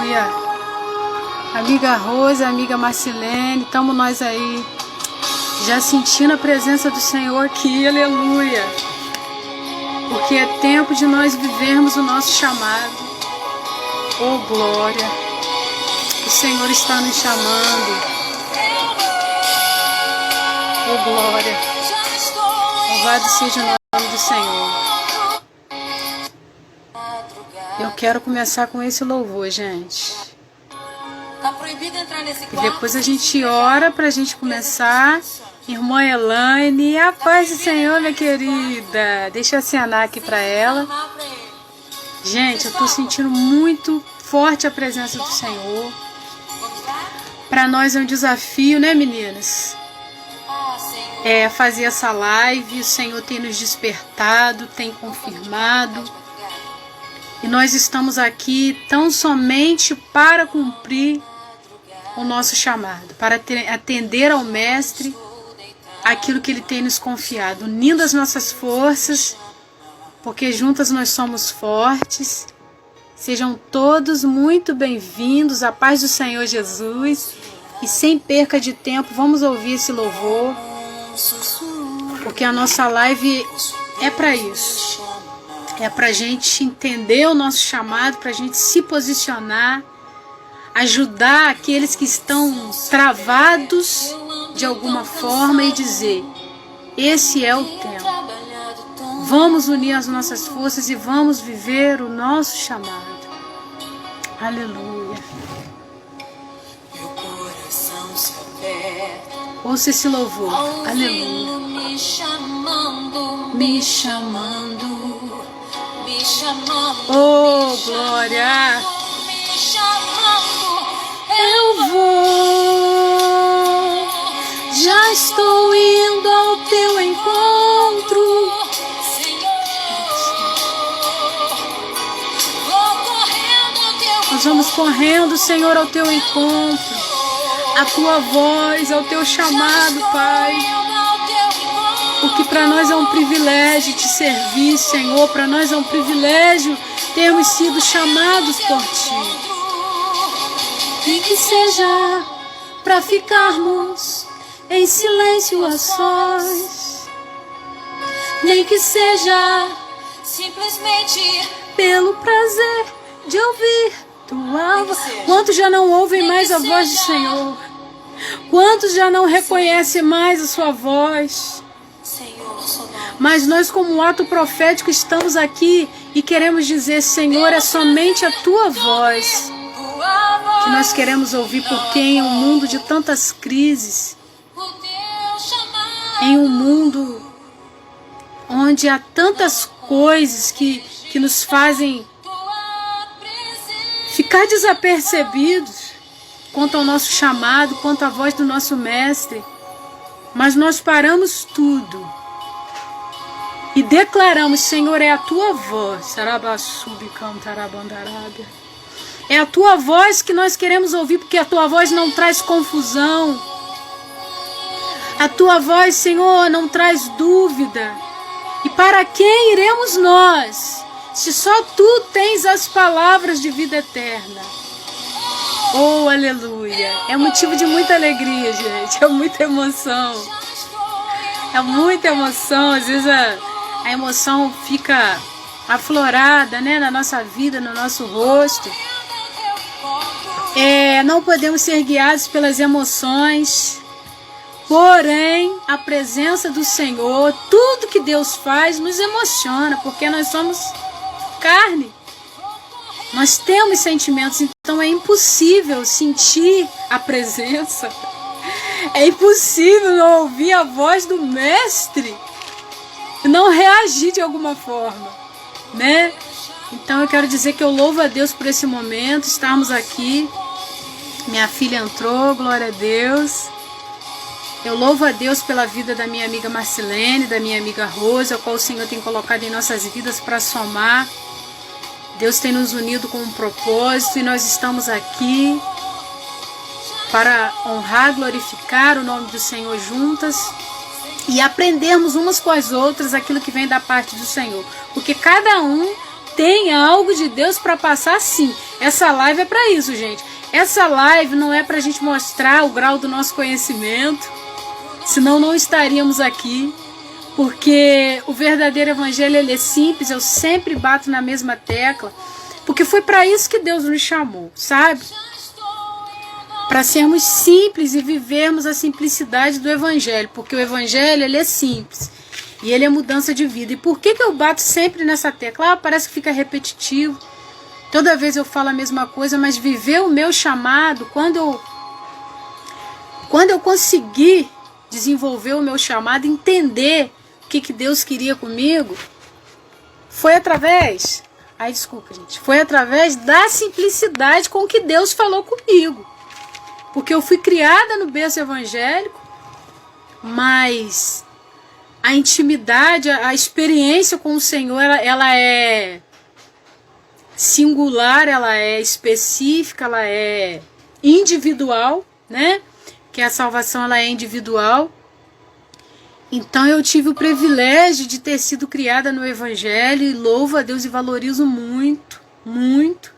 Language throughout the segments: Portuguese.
aleluia. Amiga Rose, amiga Marcilene, estamos nós aí, já sentindo a presença do Senhor aqui, aleluia. Porque é tempo de nós vivermos o nosso chamado. Oh, glória. O Senhor está nos chamando. Oh, glória. Louvado seja o nome do Senhor. Eu quero começar com esse louvor, gente. Tá proibido entrar nesse quarto. E depois a gente ora pra gente começar. Irmã Elaine, a paz do Senhor, minha querida. Deixa eu acenar aqui pra ela. Gente, eu tô sentindo muito forte a presença do Senhor. Pra nós é um desafio, né, meninas? É fazer essa live. O Senhor tem nos despertado, tem confirmado. E nós estamos aqui tão somente para cumprir o nosso chamado, para atender ao Mestre aquilo que Ele tem nos confiado, unindo as nossas forças, porque juntas nós somos fortes. Sejam todos muito bem-vindos, a paz do Senhor Jesus. E sem perca de tempo, vamos ouvir esse louvor, porque a nossa live é para isso. É para a gente entender o nosso chamado, para a gente se posicionar, ajudar aqueles que estão travados de alguma forma e dizer: esse é o tempo. Vamos unir as nossas forças e vamos viver o nosso chamado. Aleluia. Ouça esse louvor. Aleluia. Me chamando, me chamando. Me chamando, oh, glória! Me chamando, eu vou. Já estou indo ao teu encontro. Nós vamos correndo, Senhor, ao teu encontro. A tua voz, ao teu chamado, Pai. Porque para nós é um privilégio te servir, Senhor. Para nós é um privilégio termos sido chamados por Ti. Nem que seja para ficarmos em silêncio a sós. Nem que seja simplesmente pelo prazer de ouvir Tua voz. Quantos já não ouvem mais a voz do Senhor? Quantos já não reconhecem mais a Sua voz? Mas nós, como ato profético, estamos aqui e queremos dizer: Senhor, é somente a Tua voz que nós queremos ouvir, porque em um mundo de tantas crises, em um mundo onde há tantas coisas que nos fazem ficar desapercebidos quanto ao nosso chamado, quanto à voz do nosso Mestre, mas nós paramos tudo e declaramos: Senhor, é a Tua voz. É a Tua voz que nós queremos ouvir, porque a Tua voz não traz confusão. A Tua voz, Senhor, não traz dúvida. E para quem iremos nós, se só Tu tens as palavras de vida eterna? Oh, aleluia. É motivo de muita alegria, gente. É muita emoção. É muita emoção. Às vezes a emoção fica aflorada, né, na nossa vida, no nosso rosto. Não podemos ser guiados pelas emoções, porém a presença do Senhor, tudo que Deus faz nos emociona, porque nós somos carne, nós temos sentimentos, então é impossível sentir a presença, é impossível não ouvir a voz do Mestre e não reagir de alguma forma, né? Então eu quero dizer que eu louvo a Deus por esse momento, estarmos aqui. Minha filha entrou, glória a Deus. Eu louvo a Deus pela vida da minha amiga Marcilene, da minha amiga Rose, a qual o Senhor tem colocado em nossas vidas para somar. Deus tem nos unido com um propósito e nós estamos aqui para honrar, glorificar o nome do Senhor juntas e aprendermos umas com as outras aquilo que vem da parte do Senhor. Porque cada um tem algo de Deus para passar, sim. Essa live é para isso, gente. Essa live não é para a gente mostrar o grau do nosso conhecimento, senão não estaríamos aqui. Porque o verdadeiro evangelho, ele é simples, eu sempre bato na mesma tecla, porque foi para isso que Deus nos chamou, sabe? Para sermos simples e vivermos a simplicidade do evangelho, porque o evangelho, ele é simples e ele é mudança de vida. E por que eu bato sempre nessa tecla? Parece que fica repetitivo, toda vez eu falo a mesma coisa, mas viver o meu chamado, quando eu conseguir desenvolver o meu chamado, entender o que Deus queria comigo, foi através, foi através da simplicidade com que Deus falou comigo. Porque eu fui criada no berço evangélico, mas a intimidade, a experiência com o Senhor, ela é singular, ela é específica, ela é individual, né? Que a salvação, ela é individual. Então eu tive o privilégio de ter sido criada no evangelho e louvo a Deus e valorizo muito, muito.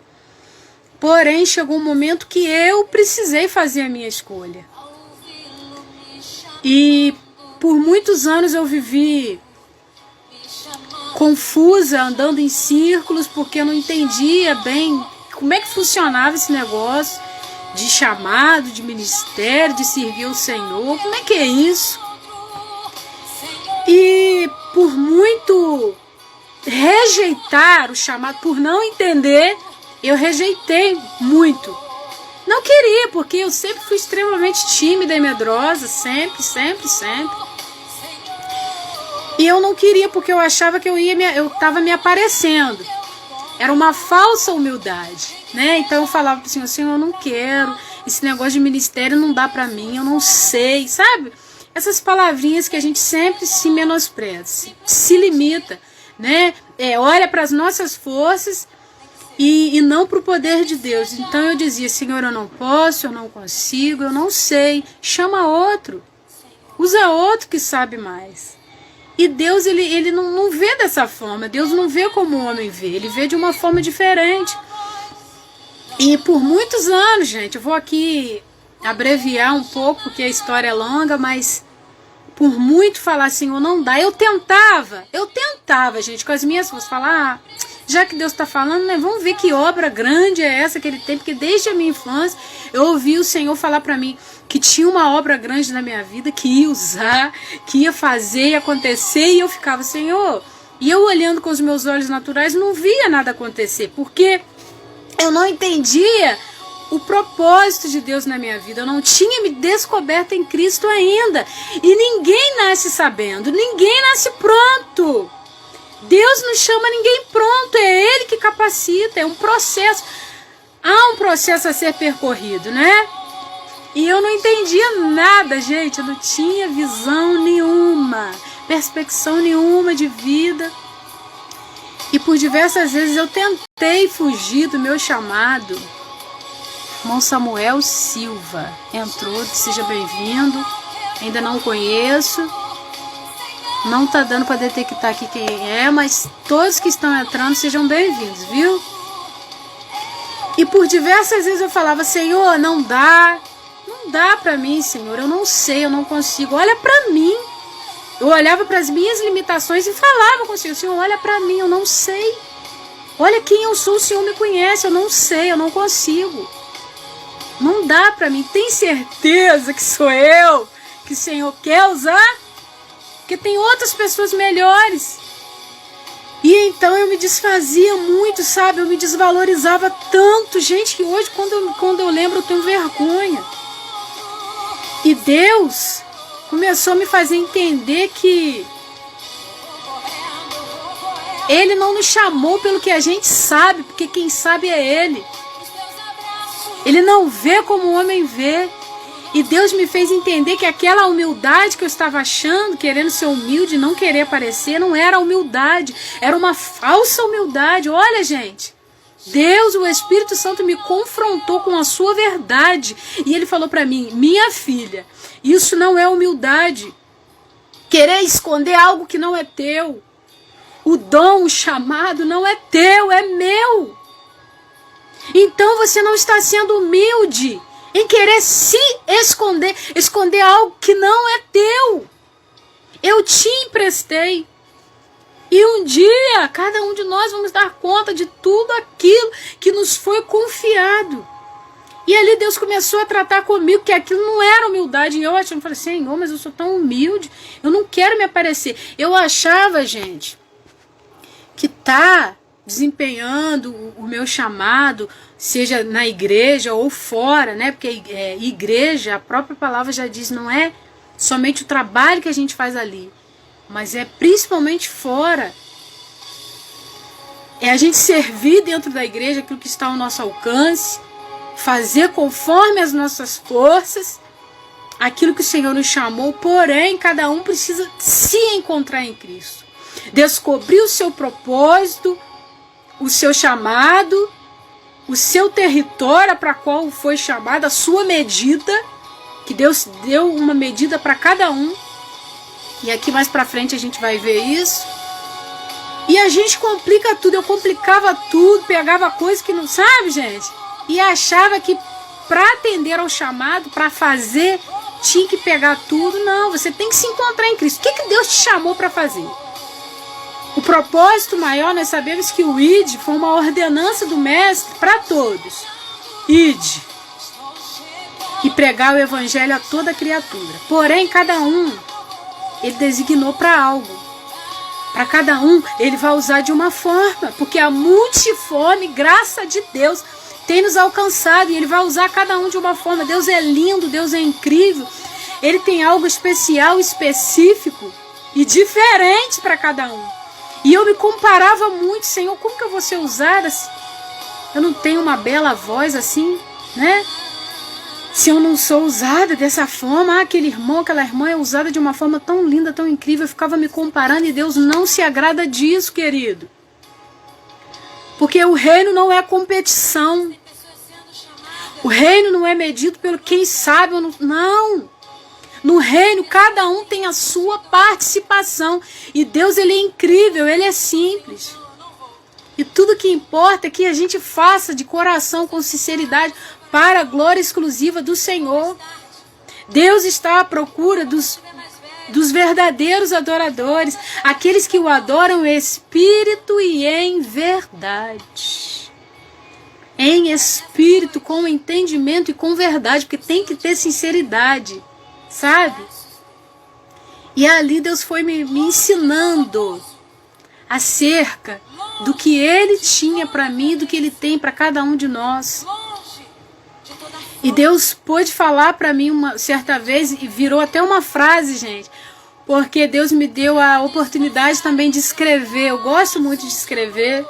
Porém, chegou um momento que eu precisei fazer a minha escolha. E por muitos anos eu vivi confusa, andando em círculos, porque eu não entendia bem como é que funcionava esse negócio de chamado, de ministério, de servir ao Senhor. Como é que é isso? E por muito rejeitar o chamado, por não entender, eu rejeitei muito. Não queria, porque eu sempre fui extremamente tímida e medrosa, sempre. E eu não queria, porque eu achava que eu estava me aparecendo. Era uma falsa humildade, né? Então eu falava para o Senhor, eu não quero, esse negócio de ministério não dá para mim, eu não sei, sabe? Essas palavrinhas que a gente sempre se menospreza, se limita, né? Olha para as nossas forças e não para o poder de Deus. Então eu dizia, Senhor, eu não posso, eu não consigo, eu não sei. Chama outro, usa outro que sabe mais. E Deus, ele não vê dessa forma. Deus não vê como o homem vê, ele vê de uma forma diferente. E por muitos anos, gente, eu vou aqui abreviar um pouco, porque a história é longa, mas por muito falar assim, não dá. Eu tentava, gente, com as minhas forças, falar, já que Deus está falando, né, vamos ver que obra grande é essa que ele tem, porque desde a minha infância eu ouvi o Senhor falar para mim que tinha uma obra grande na minha vida, que ia usar, que ia fazer, ia acontecer, e eu ficava, Senhor, e eu olhando com os meus olhos naturais não via nada acontecer, porque eu não entendia o propósito de Deus na minha vida. Eu não tinha me descoberto em Cristo ainda. E ninguém nasce sabendo, ninguém nasce pronto. Deus não chama ninguém pronto, é Ele que capacita, é um processo. Há um processo a ser percorrido, né? E eu não entendia nada, gente, eu não tinha visão nenhuma, perspectiva nenhuma de vida. E por diversas vezes eu tentei fugir do meu chamado. Irmão Samuel Silva entrou, seja bem-vindo. Ainda não conheço. Não tá dando para detectar aqui quem é, mas todos que estão entrando sejam bem-vindos, viu? E por diversas vezes eu falava, Senhor, não dá para mim, Senhor, eu não sei, eu não consigo. Olha para mim. Eu olhava para as minhas limitações e falava com o Senhor, Senhor, olha para mim, eu não sei. Olha quem eu sou, o Senhor me conhece, eu não sei, eu não consigo. Não dá para mim. Tem certeza que sou eu que o Senhor quer usar? Porque tem outras pessoas melhores. E então eu me desfazia muito, sabe? Eu me desvalorizava tanto. Gente, que hoje quando eu lembro eu tenho vergonha. E Deus começou a me fazer entender que Ele não nos chamou pelo que a gente sabe, porque quem sabe é Ele. Ele não vê como o homem vê. E Deus me fez entender que aquela humildade que eu estava achando, querendo ser humilde, não querer aparecer, não era humildade, era uma falsa humildade. Olha, gente, Deus, o Espírito Santo me confrontou com a sua verdade. E Ele falou para mim, minha filha, isso não é humildade. Querer esconder algo que não é teu. O dom, o chamado não é teu, é meu. Então você não está sendo humilde em querer se esconder algo que não é teu. Eu te emprestei. E um dia, cada um de nós vamos dar conta de tudo aquilo que nos foi confiado. E ali Deus começou a tratar comigo que aquilo não era humildade. E eu falei, Senhor, mas eu sou tão humilde, eu não quero me aparecer. Eu achava, gente, que desempenhando o meu chamado, seja na igreja ou fora, né? Porque igreja, a própria palavra já diz, não é somente o trabalho que a gente faz ali, mas é principalmente fora. É a gente servir dentro da igreja aquilo que está ao nosso alcance, fazer conforme as nossas forças, aquilo que o Senhor nos chamou, porém cada um precisa se encontrar em Cristo. Descobrir o seu propósito, o seu chamado, o seu território para qual foi chamado, a sua medida, que Deus deu uma medida para cada um. E aqui mais para frente a gente vai ver isso. E a gente complica tudo, eu complicava tudo, pegava coisa que não sabe, gente, e achava que para atender ao chamado, para fazer, tinha que pegar tudo. Não, você tem que se encontrar em Cristo. O que Deus te chamou para fazer? O propósito maior, nós sabemos que o ID foi uma ordenança do Mestre para todos. ID. E pregar o evangelho a toda criatura. Porém, cada um, ele designou para algo. Para cada um, ele vai usar de uma forma. Porque a multiforme graça de Deus tem nos alcançado. E ele vai usar cada um de uma forma. Deus é lindo, Deus é incrível. Ele tem algo especial, específico e diferente para cada um. E eu me comparava muito, Senhor, como que eu vou ser usada? Eu não tenho uma bela voz assim, né? Se eu não sou usada dessa forma, aquele irmão, aquela irmã é usada de uma forma tão linda, tão incrível. Eu ficava me comparando e Deus não se agrada disso, querido. Porque o reino não é competição. O reino não é medido pelo quem sabe ou não. No reino, cada um tem a sua participação. E Deus, ele é incrível, ele é simples. E tudo que importa é que a gente faça de coração, com sinceridade, para a glória exclusiva do Senhor. Deus está à procura dos verdadeiros adoradores, aqueles que o adoram em espírito e em verdade. Em espírito, com entendimento e com verdade, porque tem que ter sinceridade. Sabe? E ali Deus foi me ensinando acerca do que Ele tinha para mim, do que Ele tem para cada um de nós. E Deus pôde falar para mim uma certa vez, e virou até uma frase, gente, porque Deus me deu a oportunidade também de escrever. Eu gosto muito de escrever.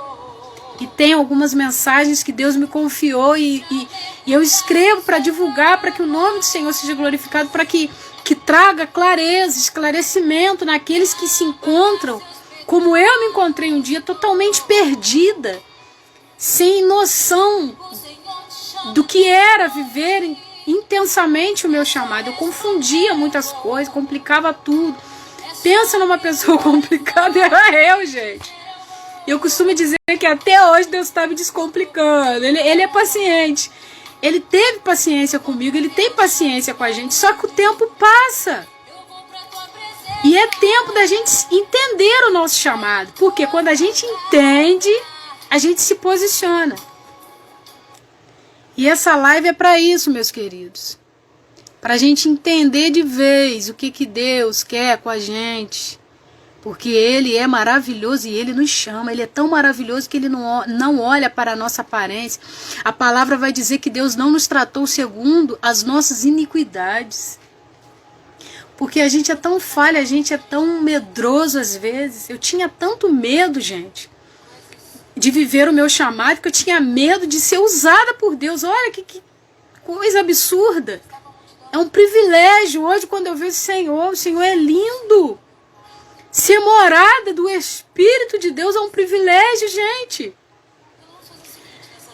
E tem algumas mensagens que Deus me confiou e eu escrevo para divulgar, para que o nome do Senhor seja glorificado, para que traga clareza, esclarecimento naqueles que se encontram, como eu me encontrei um dia, totalmente perdida, sem noção do que era viver intensamente o meu chamado. Eu confundia muitas coisas, complicava tudo. Pensa numa pessoa complicada, era eu, gente. Eu costumo dizer que até hoje Deus está me descomplicando. Ele é paciente. Ele teve paciência comigo, ele tem paciência com a gente. Só que o tempo passa. E é tempo da gente entender o nosso chamado. Porque quando a gente entende, a gente se posiciona. E essa live é para isso, meus queridos. Para a gente entender de vez o que Deus quer com a gente. Porque Ele é maravilhoso e Ele nos chama. Ele é tão maravilhoso que Ele não olha para a nossa aparência. A palavra vai dizer que Deus não nos tratou segundo as nossas iniquidades. Porque a gente é tão falha, a gente é tão medroso às vezes. Eu tinha tanto medo, gente, de viver o meu chamado, que eu tinha medo de ser usada por Deus. Olha que coisa absurda. É um privilégio. Hoje, quando eu vejo o Senhor é lindo. Ser morada do Espírito de Deus é um privilégio, gente.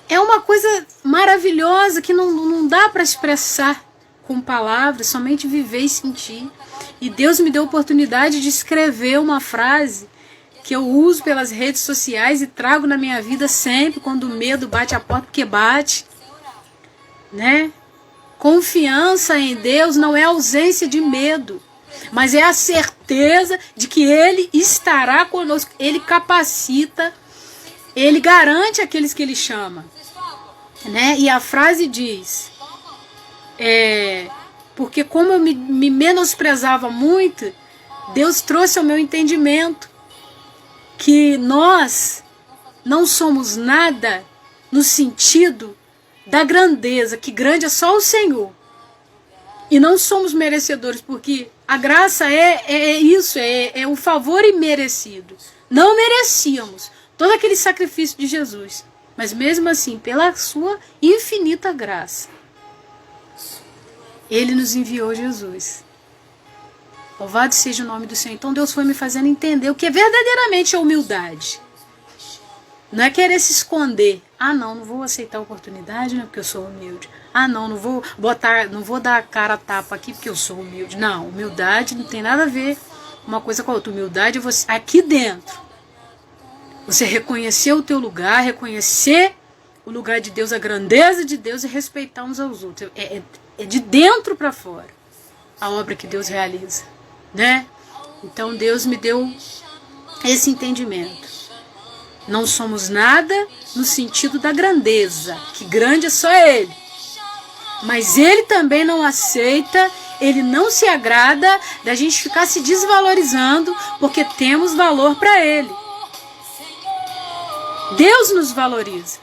É uma coisa maravilhosa que não dá para expressar com palavras, somente viver e sentir. E Deus me deu a oportunidade de escrever uma frase que eu uso pelas redes sociais e trago na minha vida sempre quando o medo bate a porta, porque bate, né? Confiança em Deus não é ausência de medo, mas é a certeza de que Ele estará conosco. Ele capacita, Ele garante aqueles que Ele chama, né? E a frase diz, porque como eu me menosprezava muito, Deus trouxe ao meu entendimento que nós não somos nada no sentido da grandeza, que grande é só o Senhor. E não somos merecedores, porque a graça é isso, é o favor imerecido. Não merecíamos todo aquele sacrifício de Jesus, mas mesmo assim, pela sua infinita graça, Ele nos enviou Jesus. Louvado seja o nome do Senhor. Então Deus foi me fazendo entender o que é verdadeiramente a humildade. Não é querer se esconder. Ah, não vou aceitar a oportunidade, né, porque eu sou humilde. Ah, não vou dar a cara a tapa aqui porque eu sou humilde. Não, humildade não tem nada a ver uma coisa com a outra. Humildade é você aqui dentro. Você reconhecer o teu lugar, reconhecer o lugar de Deus, a grandeza de Deus e respeitar uns aos outros. É de dentro para fora a obra que Deus realiza, né? Então Deus me deu esse entendimento. Não somos nada no sentido da grandeza, que grande é só Ele. Mas Ele também não aceita, Ele não se agrada da gente ficar se desvalorizando porque temos valor para Ele. Deus nos valoriza.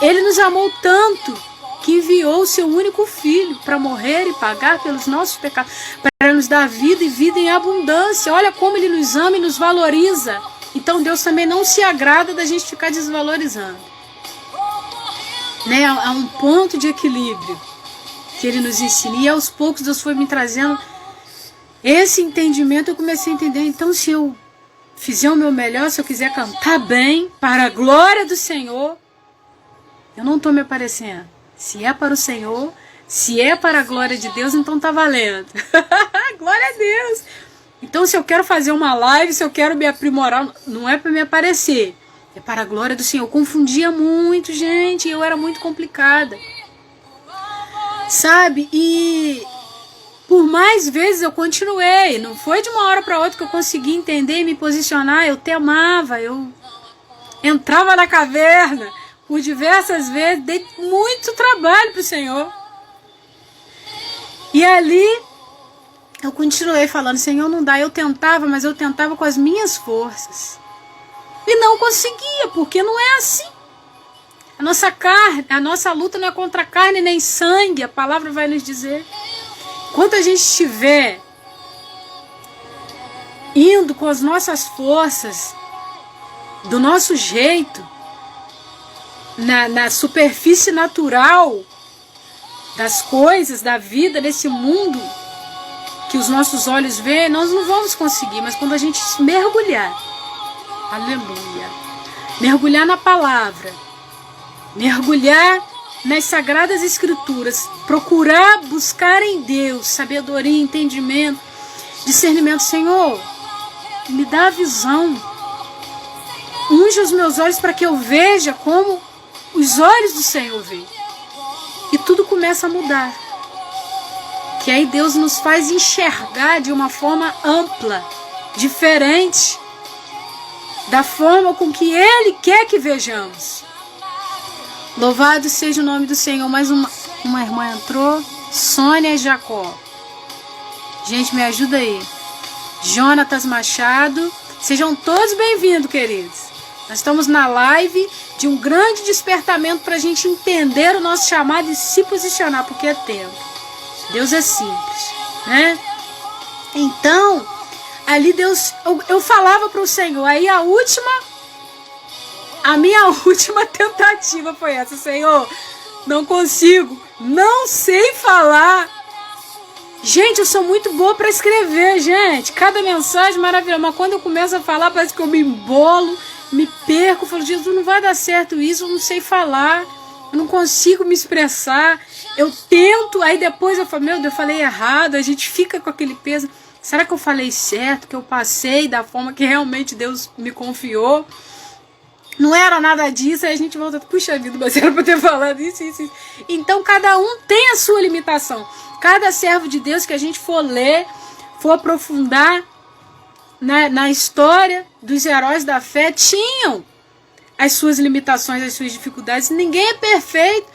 Ele nos amou tanto que enviou o seu único filho para morrer e pagar pelos nossos pecados, para nos dar vida e vida em abundância. Olha como Ele nos ama e nos valoriza. Então Deus também não se agrada da gente ficar desvalorizando, né? Há um ponto de equilíbrio que Ele nos ensina. E aos poucos Deus foi me trazendo esse entendimento. Eu comecei a entender. Então, se eu fizer o meu melhor, se eu quiser cantar bem para a glória do Senhor, eu não estou me aparecendo. Se é para o Senhor, se é para a glória de Deus, então está valendo. Glória a Deus! Então, se eu quero fazer uma live, se eu quero me aprimorar, não é para me aparecer, é para a glória do Senhor. Eu confundia muito, gente, eu era muito complicada, sabe? E por mais vezes eu continuei, não foi de uma hora para outra que eu consegui entender e me posicionar. Eu temava, eu entrava na caverna por diversas vezes, dei muito trabalho para o Senhor. E ali eu continuei falando, Senhor, não dá. Eu tentava, mas eu tentava com as minhas forças. E não conseguia, porque não é assim. A nossa luta não é contra carne nem sangue, a palavra vai nos dizer. Enquanto a gente estiver indo com as nossas forças, do nosso jeito, na superfície natural das coisas, da vida, desse mundo que os nossos olhos veem, nós não vamos conseguir. Mas quando a gente mergulhar, aleluia, mergulhar na palavra, mergulhar nas sagradas escrituras, procurar buscar em Deus sabedoria, entendimento, discernimento. Senhor, me dá a visão, unge os meus olhos para que eu veja como os olhos do Senhor veem. E tudo começa a mudar. Que aí Deus nos faz enxergar de uma forma ampla, diferente da forma com que Ele quer que vejamos. Louvado seja o nome do Senhor. Mais uma irmã entrou, Sônia e Jacó. Gente, me ajuda aí. Jonatas Machado. Sejam todos bem-vindos, queridos. Nós estamos na live de um grande despertamento para a gente entender o nosso chamado e se posicionar, porque é tempo. Deus é simples, né? Então, ali Deus, eu falava para o Senhor, aí a minha última tentativa foi essa: Senhor, não consigo, não sei falar. Gente, eu sou muito boa para escrever, gente, cada mensagem maravilhosa, mas quando eu começo a falar parece que eu me embolo, me perco, eu falo, Jesus, não vai dar certo isso, eu não sei falar, eu não consigo me expressar. Eu tento, aí depois eu falo, meu Deus, eu falei errado, a gente fica com aquele peso. Será que eu falei certo? Que eu passei da forma que realmente Deus me confiou? Não era nada disso, aí a gente volta, puxa vida, mas era pra ter falado isso. Então cada um tem a sua limitação. Cada servo de Deus que a gente for ler, for aprofundar na história dos heróis da fé, tinham as suas limitações, as suas dificuldades. Ninguém é perfeito.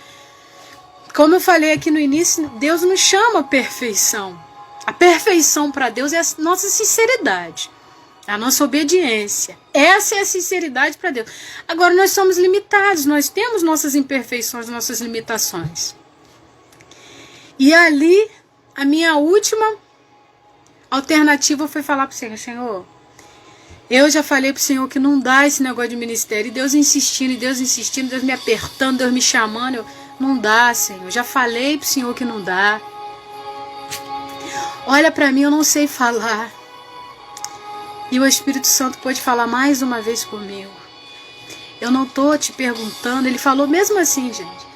Como eu falei aqui no início, Deus nos chama a perfeição. A perfeição para Deus é a nossa sinceridade, a nossa obediência. Essa é a sinceridade para Deus. Agora, nós somos limitados, nós temos nossas imperfeições, nossas limitações. E ali, a minha última alternativa foi falar para o Senhor: Senhor, eu já falei para o Senhor que não dá esse negócio de ministério. E Deus insistindo, Deus me apertando, Deus me chamando. Não dá, Senhor. Já falei para o Senhor que não dá. Olha para mim, eu não sei falar. E o Espírito Santo pode falar mais uma vez comigo. Eu não estou te perguntando. Ele falou mesmo assim, gente.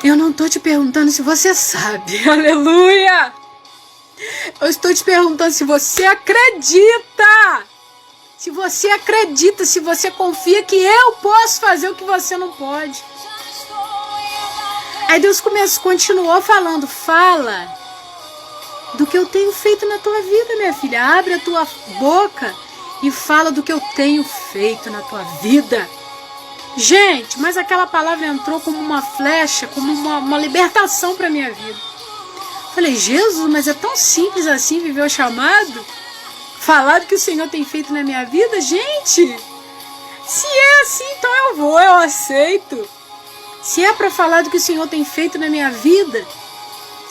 Eu não estou te perguntando se você sabe. Aleluia! Eu estou te perguntando se você acredita. Se você acredita, se você confia que eu posso fazer o que você não pode. Aí Deus continuou falando: fala do que eu tenho feito na tua vida, minha filha. Abre a tua boca e fala do que eu tenho feito na tua vida. Gente, mas aquela palavra entrou como uma flecha, como uma libertação para minha vida. Falei: Jesus, mas é tão simples assim viver o chamado? Falar do que o Senhor tem feito na minha vida? Gente, se é assim, então eu aceito. Se é para falar do que o Senhor tem feito na minha vida,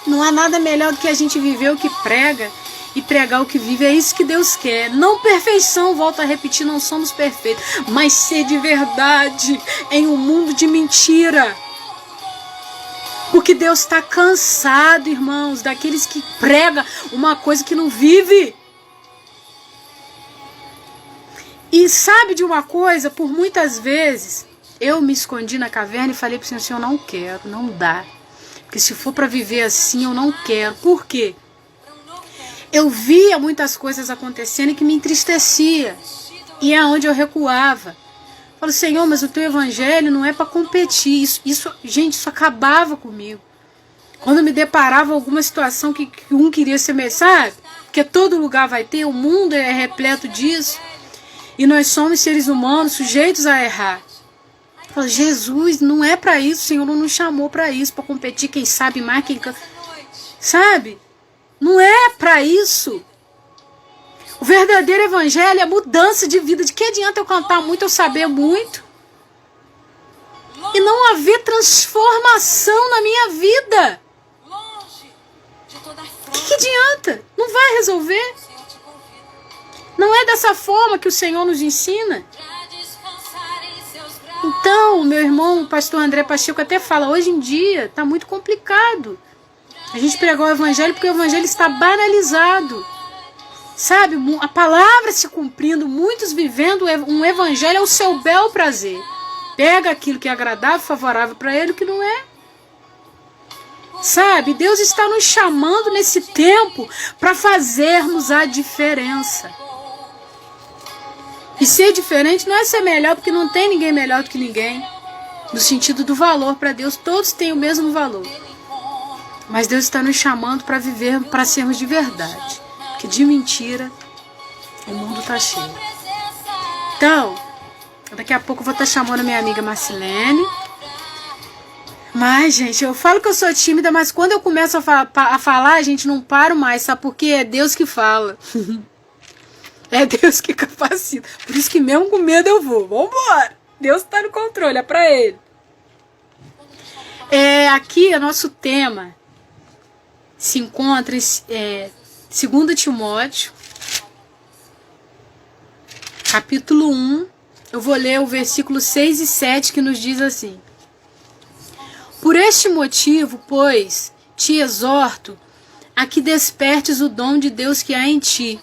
não há nada melhor do que a gente viver o que prega e pregar o que vive. É isso que Deus quer. Não perfeição, volto a repetir, não somos perfeitos, mas ser de verdade em um mundo de mentira. Porque Deus está cansado, irmãos, daqueles que pregam uma coisa que não vive. E sabe de uma coisa? Por muitas vezes eu me escondi na caverna e falei para o Senhor: Senhor, eu não quero, não dá. Porque se for para viver assim, eu não quero. Por quê? Eu via muitas coisas acontecendo e que me entristecia. E é onde eu recuava. Eu falo: Senhor, mas o teu evangelho não é para competir. Gente, isso acabava comigo. Quando eu me deparava com alguma situação que um queria ser melhor, sabe? Porque todo lugar vai ter, o mundo é repleto disso. E nós somos seres humanos sujeitos a errar. Eu falo: Jesus, não é para isso. O Senhor não nos chamou para isso, para competir quem sabe mais, quem... Sabe? Não é para isso. O verdadeiro evangelho é mudança de vida. De que adianta eu cantar muito, eu saber muito, e não haver transformação na minha vida? O que adianta? Não vai resolver. Não é dessa forma que o Senhor nos ensina. Então, meu irmão, o pastor André Pacheco até fala: hoje em dia está muito complicado a gente pregar o evangelho, porque o evangelho está banalizado. Sabe, a palavra se cumprindo, muitos vivendo um evangelho ao seu bel prazer. Pega aquilo que é agradável, favorável para ele, o que não é. Sabe, Deus está nos chamando nesse tempo para fazermos a diferença. E ser diferente não é ser melhor, porque não tem ninguém melhor do que ninguém. No sentido do valor, para Deus todos têm o mesmo valor. Mas Deus está nos chamando para viver, para sermos de verdade. Porque de mentira o mundo está cheio. Então, daqui a pouco eu vou estar chamando a minha amiga Marcilene. Mas, gente, eu falo que eu sou tímida, mas quando eu começo a falar, gente, não paro mais, sabe? Porque é Deus que fala. É Deus que capacita. Por isso que mesmo com medo eu vou. Vambora. Deus está no controle, é para Ele. Aqui o nosso tema se encontra em 2 Timóteo, capítulo 1. Eu vou ler o versículo 6 e 7, que nos diz assim: Por este motivo, pois, te exorto a que despertes o dom de Deus que há em ti,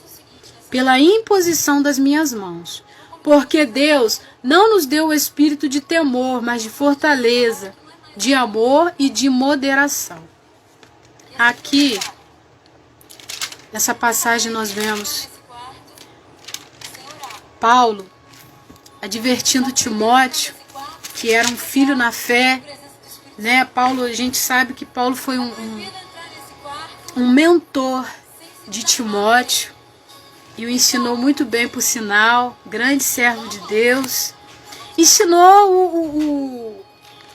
pela imposição das minhas mãos. Porque Deus não nos deu o espírito de temor, mas de fortaleza, de amor e de moderação. Aqui, Nessa passagem nós vemos Paulo advertindo Timóteo, que era um filho na fé, né? Paulo, a gente sabe que Paulo foi um mentor de Timóteo e o ensinou muito bem, por sinal, grande servo de Deus. Ensinou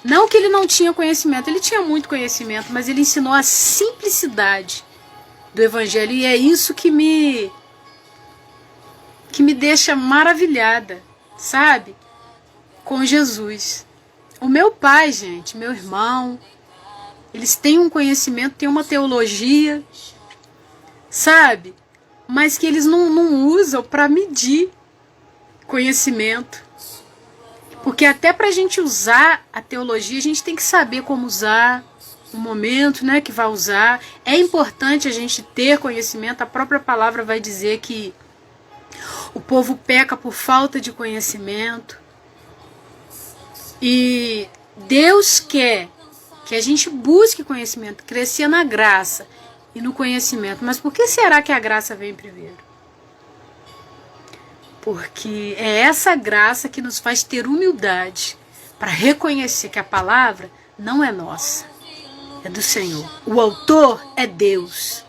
não que ele não tinha conhecimento, ele tinha muito conhecimento, mas ele ensinou a simplicidade do evangelho, e é isso que me deixa maravilhada, sabe? Com Jesus. O meu pai, gente, meu irmão, eles têm um conhecimento, têm uma teologia, sabe? Mas que eles não usam para medir conhecimento. Porque até para a gente usar a teologia, a gente tem que saber como usar, o momento, né, que vai usar. É importante a gente ter conhecimento. A própria palavra vai dizer que o povo peca por falta de conhecimento. E Deus quer que a gente busque conhecimento, crescer na graça e no conhecimento. Mas por que será que a graça vem primeiro? Porque é essa graça que nos faz ter humildade para reconhecer que a palavra não é nossa, é do Senhor. O autor é Deus.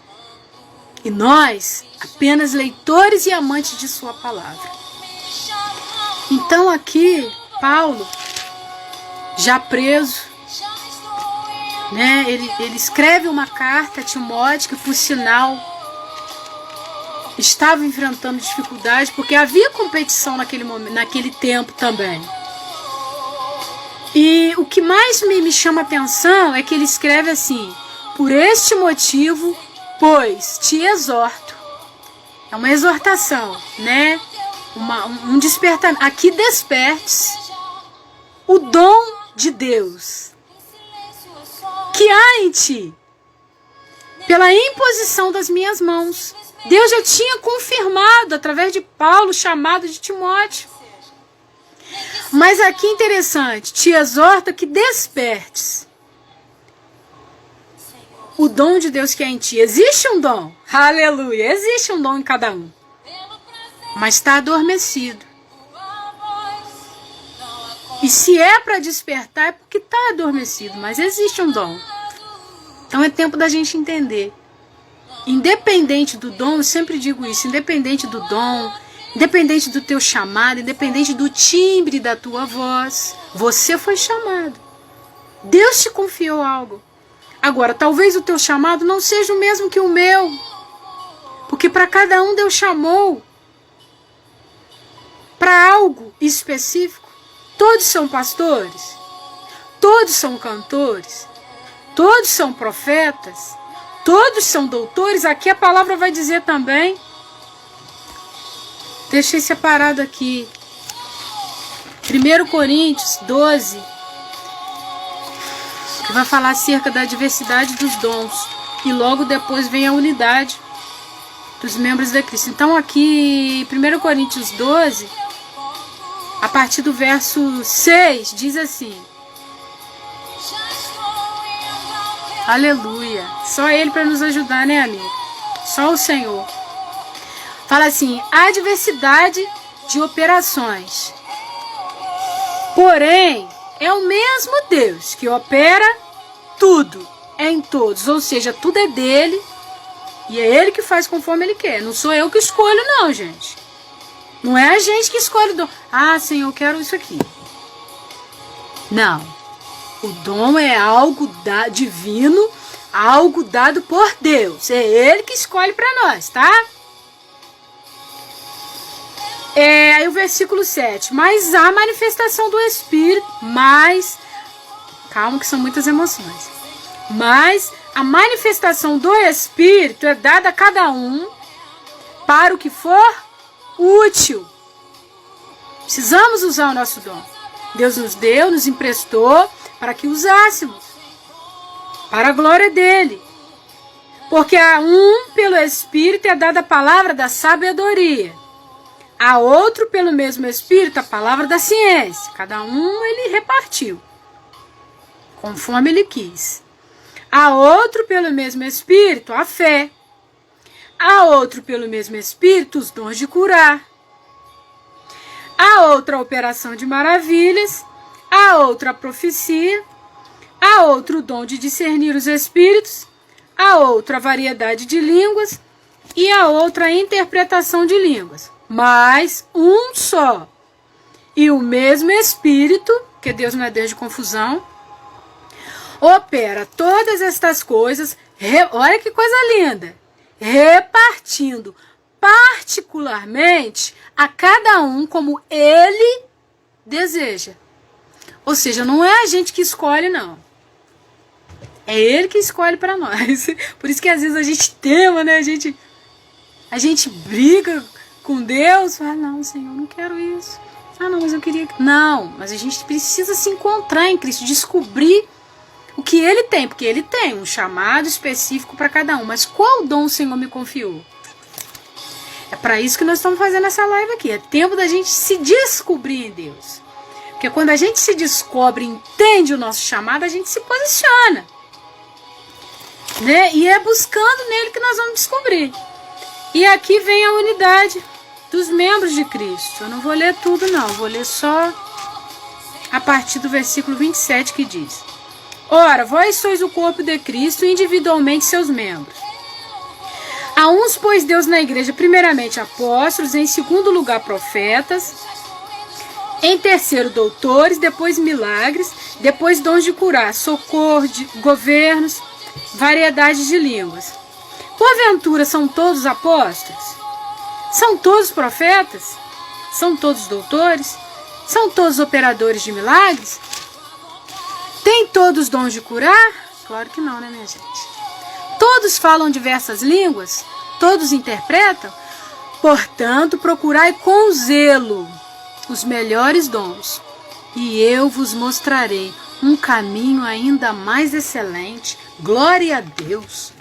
E nós, apenas leitores e amantes de sua palavra. Então aqui, Paulo, já preso, né, ele escreve uma carta a Timóteo, que por sinal estava enfrentando dificuldade, porque havia competição naquele tempo também. E o que mais me chama a atenção é que ele escreve assim: por este motivo, pois, te exorto. É uma exortação, né? Um despertamento. Aqui despertes o dom de Deus que há em ti, pela imposição das minhas mãos. Deus já tinha confirmado através de Paulo o chamado de Timóteo. Mas aqui interessante, te exorta que despertes o dom de Deus que é em ti. Existe um dom, aleluia, existe um dom em cada um, mas está adormecido. E se é para despertar, é porque está adormecido, mas existe um dom. Então é tempo da gente entender. Independente do dom, eu sempre digo isso, independente do dom, independente do teu chamado, independente do timbre da tua voz, você foi chamado. Deus te confiou algo. Agora, talvez o teu chamado não seja o mesmo que o meu, porque para cada um Deus chamou para algo específico. Todos são pastores, todos são cantores, todos são profetas, todos são doutores. Aqui a palavra vai dizer também. Deixei separado aqui. 1 Coríntios 12. Que vai falar acerca da diversidade dos dons. E logo depois vem a unidade dos membros da Cristo. Então aqui, 1 Coríntios 12, a partir do verso 6, diz assim. Aleluia. Só Ele para nos ajudar, né, amigo? Só o Senhor. Fala assim: há diversidade de operações. Porém, é o mesmo Deus que opera tudo em todos. Ou seja, tudo é dele e é Ele que faz conforme Ele quer. Não sou eu que escolho, não, gente. Não é a gente que escolhe o dom. Ah, Senhor, eu quero isso aqui. Não. O dom é algo divino, algo dado por Deus. É Ele que escolhe para nós, tá? Aí o versículo 7. Mas há manifestação do Espírito, calma que são muitas emoções. Mas a manifestação do Espírito é dada a cada um para o que for útil. Precisamos usar o nosso dom. Deus nos deu, nos emprestou para que usássemos, para a glória dele. Porque a um, pelo Espírito, é dada a palavra da sabedoria. A outro, pelo mesmo Espírito, a palavra da ciência. Cada um ele repartiu, conforme ele quis. A outro, pelo mesmo Espírito, a fé. A outro, pelo mesmo Espírito, os dons de curar. A outra, a operação de maravilhas. A outra, a profecia. A outra, o dom de discernir os espíritos. A outra, a variedade de línguas. E a outra, a interpretação de línguas. Mas um só. E o mesmo Espírito, que Deus não é Deus de confusão, opera todas estas coisas, olha que coisa linda, repartindo particularmente a cada um como ele deseja. Ou seja, não é a gente que escolhe, não. É ele que escolhe para nós. Por isso que às vezes a gente tema, né? A gente briga com Deus, fala, não, Senhor, não quero isso. Ah, não, mas eu queria... Não, mas a gente precisa se encontrar em Cristo, descobrir o que Ele tem, porque Ele tem um chamado específico para cada um. Mas qual dom o Senhor me confiou? É para isso que nós estamos fazendo essa live aqui. É tempo da gente se descobrir em Deus. Porque quando a gente se descobre, entende o nosso chamado, a gente se posiciona. Né? E é buscando nele que nós vamos descobrir. E aqui vem a unidade dos membros de Cristo. Eu não vou ler tudo, não. Vou ler só a partir do versículo 27, que diz: Ora, vós sois o corpo de Cristo e individualmente seus membros. A uns pôs Deus na igreja, primeiramente apóstolos, em segundo lugar profetas, em terceiro doutores, depois milagres, depois dons de curar, socorro, de governos, variedade de línguas. Porventura são todos apóstolos? São todos profetas? São todos doutores? São todos operadores de milagres? Tem todos dons de curar? Claro que não, né, minha gente? Todos falam diversas línguas? Todos interpretam? Portanto, procurai com zelo os melhores dons, e eu vos mostrarei um caminho ainda mais excelente. Glória a Deus!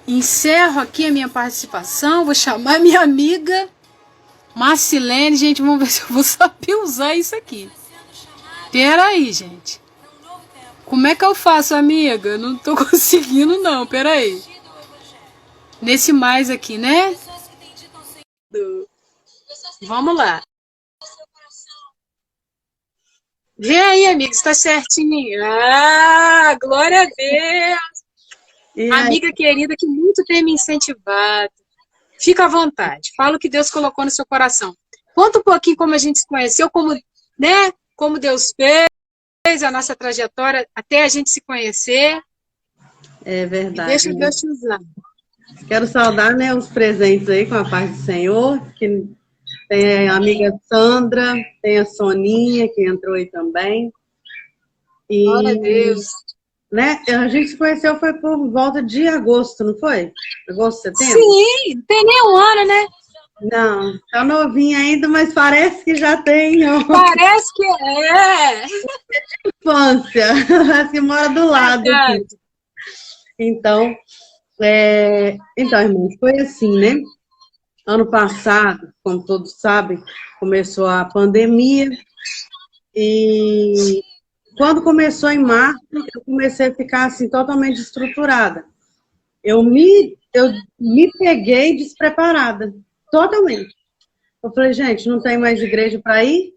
Encerro aqui a minha participação. Vou chamar minha amiga Marcilene. Gente, vamos ver se eu vou saber usar isso aqui. Pera aí, gente. Como é que eu faço, amiga? Não tô conseguindo, não. Pera aí. Nesse mais aqui, né? Vamos lá. Vê aí, amiga, está certinho. Ah, glória a Deus. Amiga querida que muito tem me incentivado. Fica à vontade. Fala o que Deus colocou no seu coração. Conta um pouquinho como a gente se conheceu, como, né, como Deus fez a nossa trajetória até a gente se conhecer. É verdade. E deixa Deus te usar. Quero saudar, né, os presentes aí com a paz do Senhor. Que tem a amiga Sandra, tem a Soninha que entrou aí também. E, glória a Deus. Né, a gente se conheceu foi por volta de agosto, não foi? Agosto, setembro? Sim, não tem nem um ano, né? Não, tá novinha ainda, mas parece que já tem. Parece que é. Infância, parece que mora do lado. Aqui. Então, irmãos, foi assim, né? Ano passado, como todos sabem, começou a pandemia e quando começou em março, eu comecei a ficar assim totalmente desestruturada. Eu me peguei despreparada, totalmente. Eu falei, gente, não tem mais igreja para ir,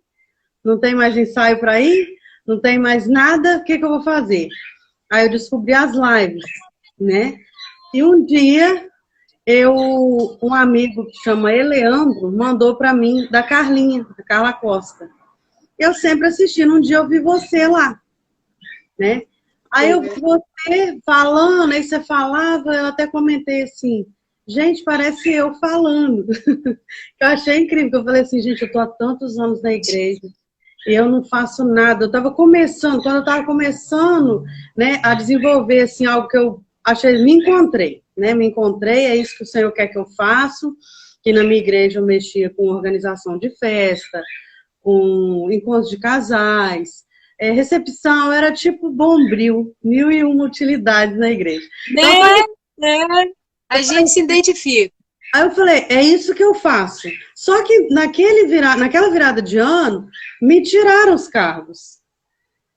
não tem mais ensaio para ir, não tem mais nada, o que eu vou fazer? Aí eu descobri as lives, né? E um dia, um amigo que chama Eleandro, mandou para mim, da Carlinha, da Carla Costa. Eu sempre assistindo, um dia eu vi você lá, né? Aí você falando, aí você falava, eu até comentei assim, gente, parece eu falando. Eu achei incrível, eu falei assim, gente, eu tô há tantos anos na igreja, e eu não faço nada. Eu estava começando, quando eu estava começando, né, a desenvolver assim, algo que eu achei, me encontrei, né? Me encontrei, é isso que o Senhor quer que eu faça, que na minha igreja eu mexia com organização de festa, com encontros de casais, recepção, era tipo Bombril, 1001 utilidades na igreja. A gente se identifica. Aí eu falei, é isso que eu faço. Só que naquela virada de ano, me tiraram os cargos.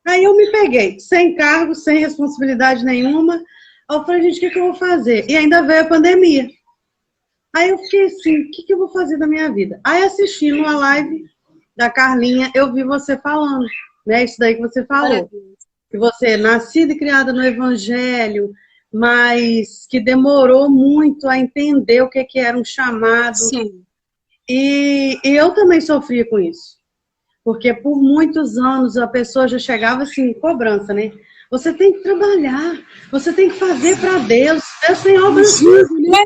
Aí eu me peguei, sem cargo, sem responsabilidade nenhuma. Aí eu falei, gente, o que eu vou fazer? E ainda veio a pandemia. Aí eu fiquei assim, o que eu vou fazer da minha vida? Aí assistindo uma live da Carlinha, eu vi você falando, né? Isso daí que você falou. Que você é nascida e criada no Evangelho, mas que demorou muito a entender o que era um chamado. Sim. E eu também sofria com isso. Porque por muitos anos a pessoa já chegava assim, cobrança, né? Você tem que trabalhar, você tem que fazer para Deus. Deus tem obra né?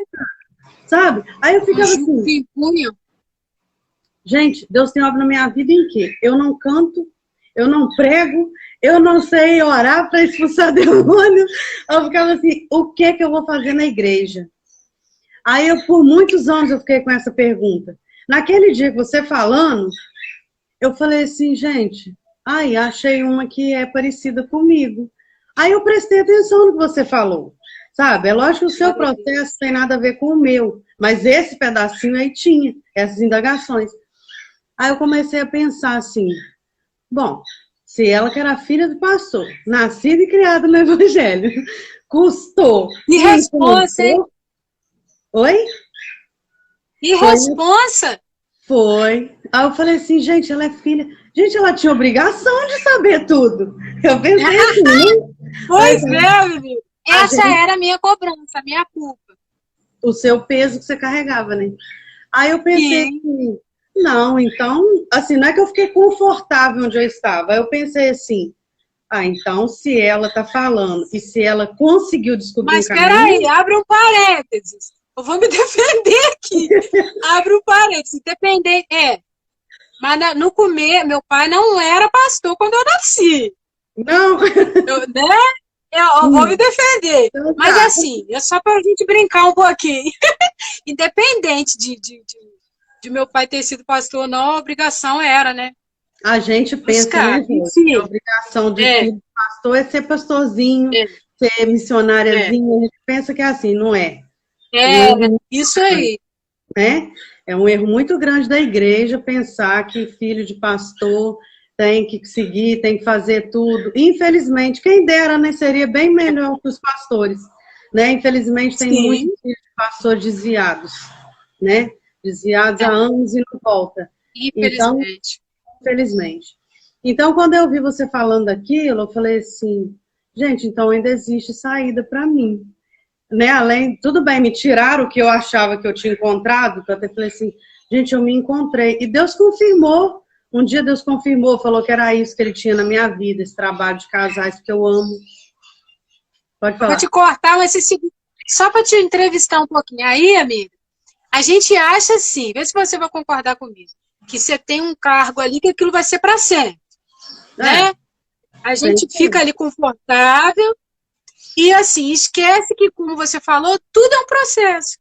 Sabe? Aí eu ficava assim, gente, Deus tem obra na minha vida em quê? Eu não canto, eu não prego, eu não sei orar para expulsar demônio. Eu ficava assim, o que eu vou fazer na igreja? Aí eu, por muitos anos, eu fiquei com essa pergunta. Naquele dia que você falando, eu falei assim, gente, achei uma que é parecida comigo. Aí eu prestei atenção no que você falou. Sabe, é lógico que o seu processo tem nada a ver com o meu, mas esse pedacinho aí tinha, essas indagações. Aí eu comecei a pensar assim, bom, se ela que era filha do pastor, nascida e criada no Evangelho, custou. E responsa, hein? Oi? E responsa? Foi. Aí eu falei assim, gente, ela é filha. Gente, ela tinha obrigação de saber tudo. Eu pensei assim, né? Pois é, menino. Essa era a minha cobrança, a minha culpa. O seu peso que você carregava, né? Aí eu pensei assim, não, então, assim, não é que eu fiquei confortável onde eu estava. Aí eu pensei assim, então, se ela tá falando e se ela conseguiu descobrir Mas peraí, abre um parênteses. Eu vou me defender aqui. Abre um parênteses. Depender, Mas no começo, meu pai não era pastor quando eu nasci. Não. Né? Eu vou me defender. Então, mas assim, é só pra gente brincar um pouquinho. Independente de meu pai ter sido pastor ou não, a obrigação era, né? A gente pensa, né, gente? A obrigação de filho de pastor é ser pastorzinho, ser missionáriazinho. A gente pensa que é assim, não é? Isso aí. É um erro muito grande da igreja pensar que filho de pastor tem que seguir, tem que fazer tudo. Infelizmente, quem dera, né, seria bem melhor que os pastores, né? Infelizmente, tem muitos filhos de pastor desviados, né? Desviados há anos e não volta. Infelizmente. Infelizmente. Então, quando eu vi você falando aquilo, eu falei assim, gente, então ainda existe saída para mim. Né? Além, tudo bem, me tiraram o que eu achava que eu tinha encontrado, que eu até falei assim, gente, eu me encontrei. E Deus confirmou. Um dia Deus confirmou, falou que era isso que ele tinha na minha vida, esse trabalho de casais que eu amo. Pode falar. Vou te cortar, mas só para te entrevistar um pouquinho. Aí, amiga, a gente acha assim, vê se você vai concordar comigo, que você tem um cargo ali que aquilo vai ser para sempre. Né? A gente fica ali confortável e, assim, esquece que, como você falou, tudo é um processo.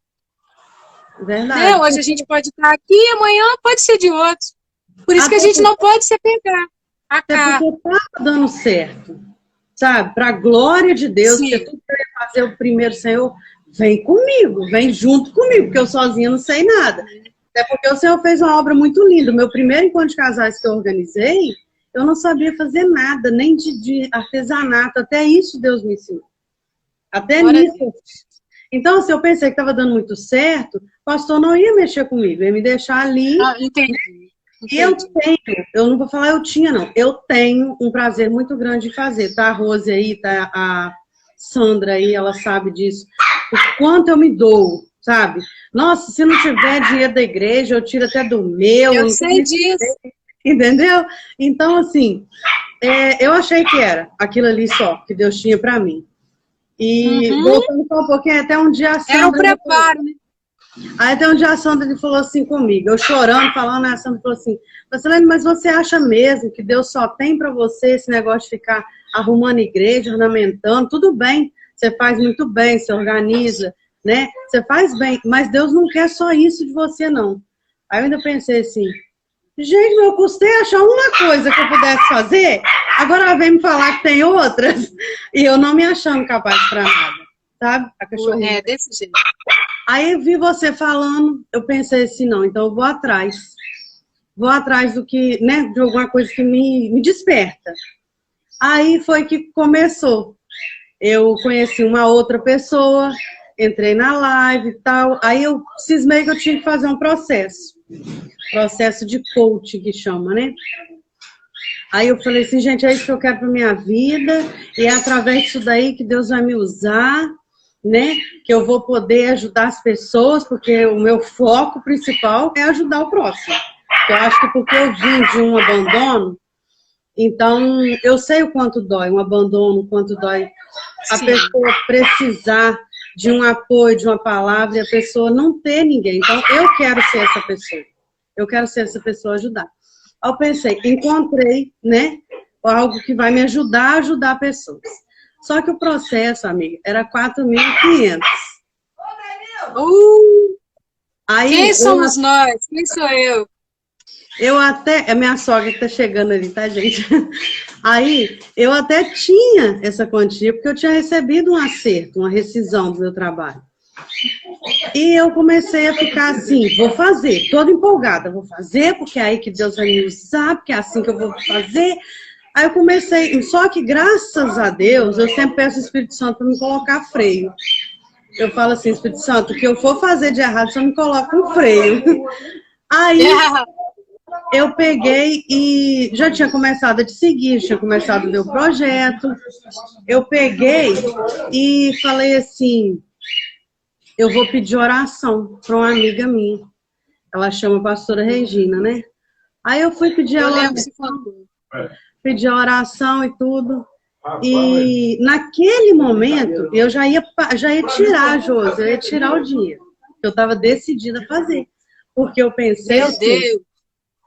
Verdade. Né? Hoje a gente pode estar aqui, amanhã pode ser de outro. Por isso que a gente não pode se apegar a cá. Porque está dando certo, sabe? Para a glória de Deus, Sim. que tu quer fazer o primeiro, Senhor, vem comigo, vem junto comigo, porque eu sozinha não sei nada. Até porque o Senhor fez uma obra muito linda. O meu primeiro encontro de casais que eu organizei, eu não sabia fazer nada, nem de artesanato. Até isso Deus me ensinou. Até nisso. Então, assim, eu pensei que estava dando muito certo, o pastor não ia mexer comigo, ia me deixar ali. Entendi. E eu não vou falar eu tinha, não. Eu tenho um prazer muito grande de fazer. Tá a Rose aí, tá a Sandra aí, ela sabe disso. O quanto eu me dou, sabe? Nossa, se não tiver dinheiro da igreja, eu tiro até do meu. Eu sei disso. Entendeu? Então, assim, eu achei que era aquilo ali só, que Deus tinha pra mim. E voltando só um pouquinho, até um dia a Sandra... Era um preparo, né? Aí até um dia a Sandra falou assim comigo, eu chorando, falando, a Sandra falou assim, mas você acha mesmo que Deus só tem pra você esse negócio de ficar arrumando igreja, ornamentando? Tudo bem, você faz muito bem, você organiza, né? Você faz bem, mas Deus não quer só isso de você, não. Aí eu ainda pensei assim, gente, eu custei achar uma coisa que eu pudesse fazer, agora ela vem me falar que tem outras, e eu não me achando capaz pra nada, sabe? A cachorrinha. Desse jeito. Aí eu vi você falando, eu pensei assim, não, então eu vou atrás. Vou atrás do que, né, de alguma coisa que me desperta. Aí foi que começou. Eu conheci uma outra pessoa, entrei na live e tal. Aí eu cismei que eu tinha que fazer um processo. Processo de coaching, que chama, né? Aí eu falei assim, gente, é isso que eu quero para minha vida, e é através disso daí que Deus vai me usar, né? Que eu vou poder ajudar as pessoas, porque o meu foco principal é ajudar o próximo. Eu acho que porque eu vim de um abandono, então eu sei o quanto dói um abandono, o quanto dói a pessoa precisar de um apoio, de uma palavra, e a pessoa não ter ninguém. Então eu quero ser essa pessoa. Eu quero ser essa pessoa ajudar. Aí eu pensei, encontrei, né, algo que vai me ajudar a ajudar pessoas. Só que o processo, amiga, era 4.500. Aí Quem somos nós? Quem sou eu? Eu até... A minha sogra que tá chegando ali, tá, gente? Aí, eu até tinha essa quantia, porque eu tinha recebido um acerto, uma rescisão do meu trabalho. E eu comecei a ficar assim, vou fazer, toda empolgada, vou fazer, porque é aí que Deus vai me usar, porque é assim que eu vou fazer. Aí eu comecei, só que graças a Deus, eu sempre peço ao Espírito Santo para me colocar freio. Eu falo assim, Espírito Santo, o que eu for fazer de errado, só me coloca um freio. Aí eu peguei e já tinha começado a te seguir, tinha começado o meu projeto. Eu peguei e falei assim, eu vou pedir oração para uma amiga minha. Ela chama a pastora Regina, né? Aí eu fui pedir a oração, pedi a oração e tudo. E naquele momento, eu já ia tirar, Josi, eu ia tirar o dinheiro. Eu estava decidida a fazer. Porque eu pensei, Meu assim, Deus,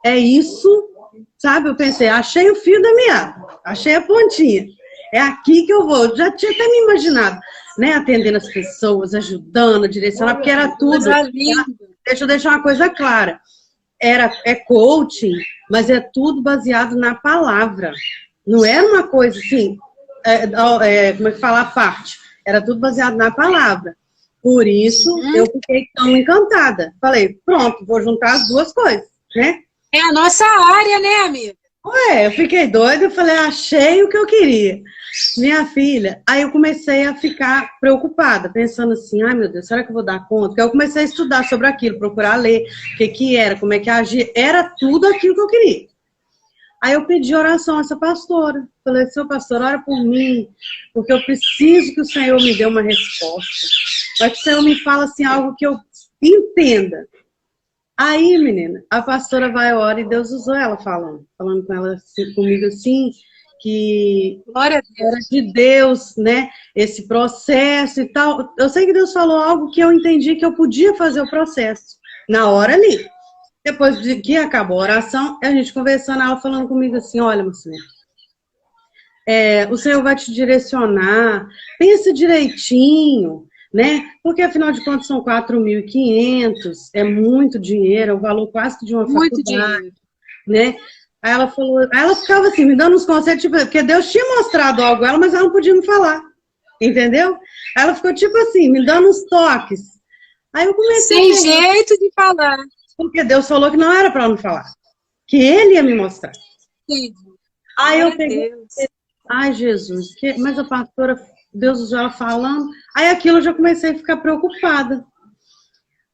é isso, sabe? Eu pensei, achei o fio da meada, achei a pontinha. É aqui que eu vou. Eu já tinha até me imaginado, né? Atendendo as pessoas, ajudando, direcionando, porque era tudo. Deixa eu deixar uma coisa clara. É coaching, mas é tudo baseado na palavra. Não era uma coisa assim, como é que fala a parte? Era tudo baseado na palavra. Por isso, eu fiquei tão encantada. Falei, pronto, vou juntar as duas coisas, né? é a nossa área, né, amiga? Ué, eu fiquei doida, eu falei, achei o que eu queria. Minha filha, aí eu comecei a ficar preocupada, pensando assim, ai meu Deus, será que eu vou dar conta? Porque eu comecei a estudar sobre aquilo, procurar ler o que era, como é que agia, era tudo aquilo que eu queria. Aí eu pedi oração a essa pastora, falei, seu pastor, ora por mim, porque eu preciso que o Senhor me dê uma resposta, para que o Senhor me fale assim, algo que eu entenda. Aí, menina, a pastora vai a hora e Deus usou ela falando com ela, comigo assim, que Glória a Deus. era de Deus, né, esse processo e tal. Eu sei que Deus falou algo que eu entendi que eu podia fazer o processo, na hora ali. Depois de que acabou a oração, a gente conversando, ela falando comigo assim, olha, Marcelo, o Senhor vai te direcionar, pensa direitinho, né? Porque, afinal de contas, são 4.500, é muito dinheiro, é o valor quase de uma Muito faculdade, dinheiro. né? Aí ela falou, aí ela ficava assim, me dando uns conselhos, tipo, porque Deus tinha mostrado algo a ela, mas ela não podia me falar, entendeu? Aí ela ficou tipo assim, me dando uns toques. Aí eu comecei Sem jeito de falar. porque Deus falou que não era para ela me falar, que Ele ia me mostrar. Entendi. Aí eu Glória a peguei, Deus. ai Jesus, mas a pastora, Deus usou ela falando, aí aquilo eu já comecei a ficar preocupada.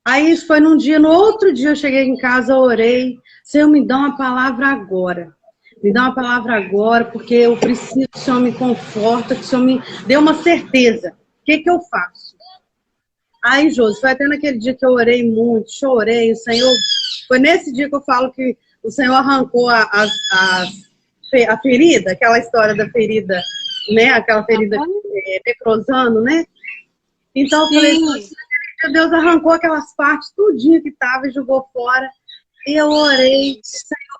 Aí isso foi num dia, no outro dia eu cheguei em casa, orei, Senhor, me dá uma palavra agora. Me dá uma palavra agora, porque eu preciso que o Senhor me conforta, que o Senhor me dê uma certeza. O que eu faço? Aí, Josi, foi até naquele dia que eu orei muito, chorei, o Senhor... Foi nesse dia que eu falo que o Senhor arrancou a ferida, aquela história da ferida, né? Aquela ferida necrosando, né? Então eu falei, Deus arrancou aquelas partes, tudinho que tava e jogou fora. E eu orei,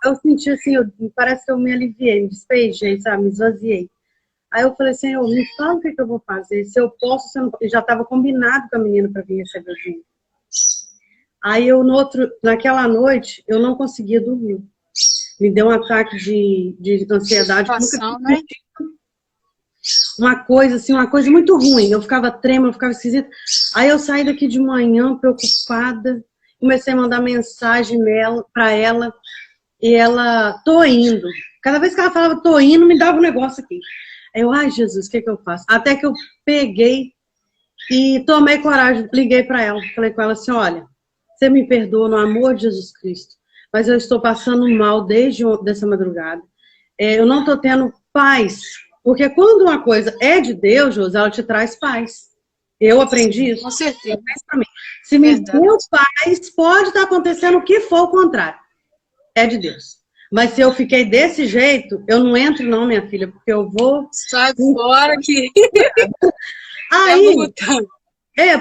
eu senti assim, parece que eu me aliviei, me despejei, sabe? Me esvaziei. Aí eu falei, Senhor, me fala o que eu vou fazer. Se eu posso, se eu não... Eu já estava combinado com a menina para vir receber o dinheiro. Aí eu, naquela noite, eu não conseguia dormir. Me deu um ataque de ansiedade. Né? Uma coisa assim, uma coisa muito ruim. Eu ficava trêmula, eu ficava esquisita. Aí eu saí daqui de manhã, preocupada. Comecei a mandar mensagem para ela. E ela, tô indo. Cada vez que ela falava, tô indo, me dava um negócio aqui. Aí eu, ai Jesus, o que eu faço? Até que eu peguei E tomei coragem, liguei para ela, falei com ela assim, olha, você me perdoa no amor de Jesus Cristo, mas eu estou passando mal desde dessa madrugada. Eu não estou tendo paz, porque quando uma coisa é de Deus, Josi, ela te traz paz. Eu aprendi isso. Com certeza. Se me deu paz, pode estar acontecendo o que for o contrário. É de Deus. Mas se eu fiquei desse jeito, eu não entro não, minha filha, porque eu vou... Sai fora que... Aí,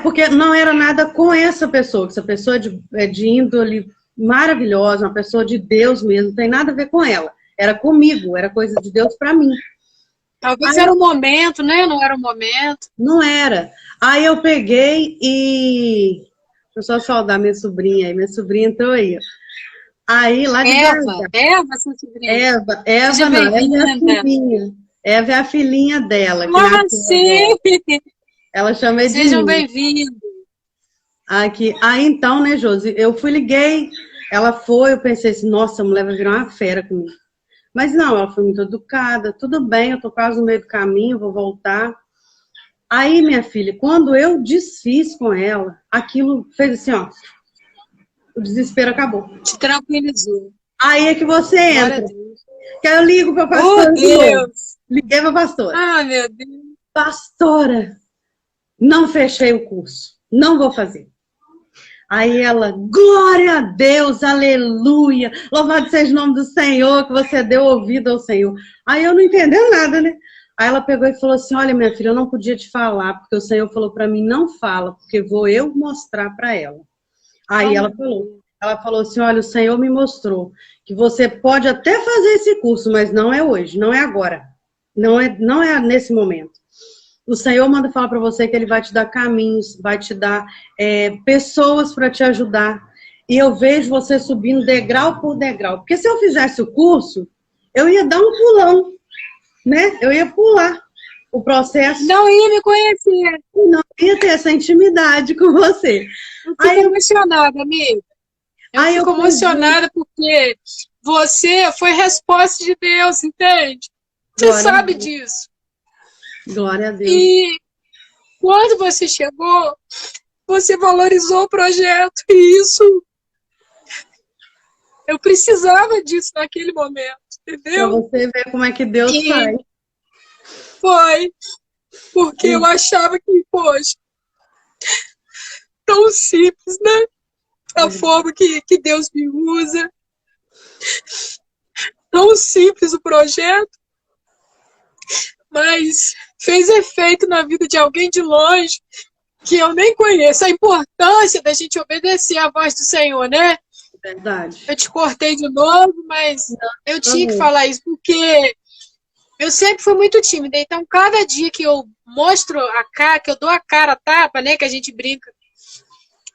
porque não era nada com essa pessoa, que essa pessoa é de índole maravilhosa, uma pessoa de Deus mesmo, não tem nada a ver com ela. Era comigo, era coisa de Deus para mim. Talvez era o momento, né? Não era o momento. Não era. Aí eu peguei e... Deixa eu só saudar minha sobrinha aí. Minha sobrinha entrou aí. Aí, lá de Eva, sua sobrinha. Eva não, Eva é a filhinha. Eva é a filhinha dela. Sim! Ela chama Edinho. Sejam bem-vindos. Aqui. Aí então, né, Josi, eu liguei, ela foi, eu pensei assim, nossa, a mulher vai virar uma fera comigo. Mas não, ela foi muito educada, tudo bem, eu tô quase no meio do caminho, vou voltar. Aí, minha filha, quando eu desfiz com ela, aquilo fez assim, ó, o desespero acabou. Te tranquilizou. Aí é que você entra. Que aí eu ligo para a pastora. Liguei para a pastora. Ah, meu Deus. Pastora, não fechei o curso. Não vou fazer. Aí ela, glória a Deus, aleluia. Louvado seja o nome do Senhor, que você deu ouvido ao Senhor. Aí eu não entendeu nada, né? Aí ela pegou e falou assim, olha, minha filha, eu não podia te falar, porque o Senhor falou para mim, não fala, porque vou eu mostrar para ela. Aí ela falou assim, olha, o Senhor me mostrou que você pode até fazer esse curso, mas não é hoje, não é agora, não é nesse momento. O Senhor manda falar para você que Ele vai te dar caminhos, vai te dar pessoas para te ajudar. E eu vejo você subindo degrau por degrau. Porque se eu fizesse o curso, eu ia dar um pulão, né? Eu ia pular o processo. Não ia me conhecer. Não ia ter essa intimidade com você. Eu fico emocionada, amiga. Eu fico emocionada porque você foi resposta de Deus, entende? Você sabe disso. Glória a Deus. E quando você chegou, você valorizou o projeto. E isso, eu precisava disso naquele momento, entendeu? Pra você ver como é que Deus faz. Foi. Porque eu achava que, poxa, tão simples, né? A forma que Deus me usa. Tão simples o projeto. Mas fez efeito na vida de alguém de longe que eu nem conheço. A importância da gente obedecer à voz do Senhor, né? Verdade. Eu te cortei de novo, mas eu tinha que falar isso, porque eu sempre fui muito tímida. Então, cada dia que eu mostro a cara, que eu dou a cara a tapa, né? Que a gente brinca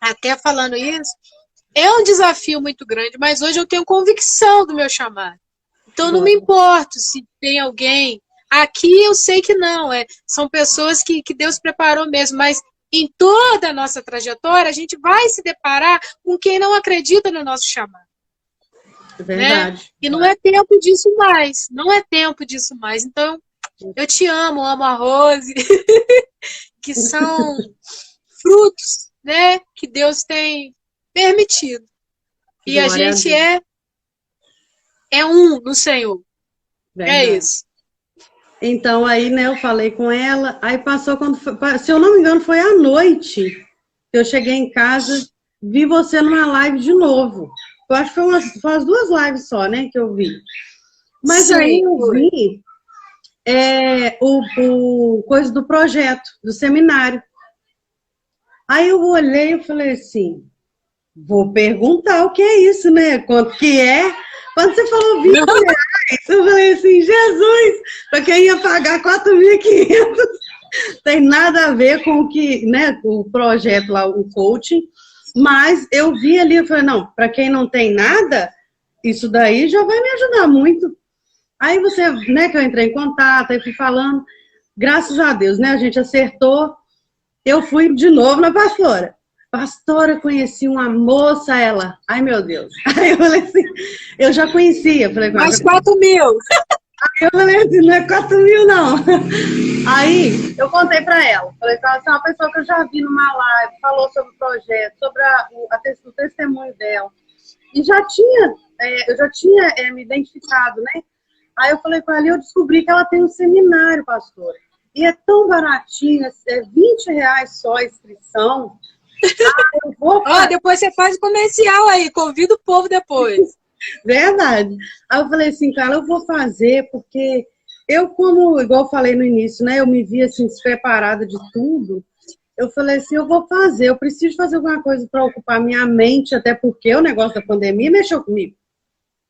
até falando isso, é um desafio muito grande. Mas hoje eu tenho convicção do meu chamado. Então, eu não me importo se tem alguém. Aqui eu sei que não, são pessoas que Deus preparou mesmo, mas em toda a nossa trajetória a gente vai se deparar com quem não acredita no nosso chamado. É verdade. Né? E não é tempo disso mais, não é tempo disso mais. Então, eu te amo a Rose, que são frutos, né, que Deus tem permitido. E a gente é um no Senhor. Verdade. É isso. Então, aí, né, eu falei com ela, aí passou, se eu não me engano, foi à noite, eu cheguei em casa, vi você numa live de novo. Eu acho que foi umas 2 lives só, né, que eu vi. Mas sim, aí eu vi o coisa do projeto, do seminário. Aí eu olhei e falei assim, vou perguntar o que é isso, né, quanto que é. Quando você falou 20 reais, eu falei assim, Jesus, para quem ia pagar 4.500, tem nada a ver com o que, né, o projeto lá, o coaching, mas eu vi ali, eu falei, não, para quem não tem nada, isso daí já vai me ajudar muito. Aí você, né, que eu entrei em contato, aí fui falando, graças a Deus, né, a gente acertou, eu fui de novo na pastora. Pastora, conheci uma moça, ela. Ai, meu Deus. Aí eu falei assim, eu já conhecia. Falei, mais 4.000. Eu falei assim, não é 4 mil, não. Aí, eu contei pra ela. Falei pra ela assim, uma pessoa que eu já vi numa live, falou sobre o projeto, sobre o testemunho dela. E já tinha, eu já tinha me identificado, né? Aí eu falei com ela, e eu descobri que ela tem um seminário, pastora. E é tão baratinho, é R$ 20 só a inscrição. Eu vou Depois você faz o comercial aí, convida o povo depois. Verdade. Aí eu falei assim, cara, eu vou fazer, porque eu, como, igual eu falei no início, né? Eu me vi assim, despreparada de tudo. Eu falei assim, eu vou fazer, eu preciso fazer alguma coisa para ocupar minha mente, até porque o negócio da pandemia mexeu comigo.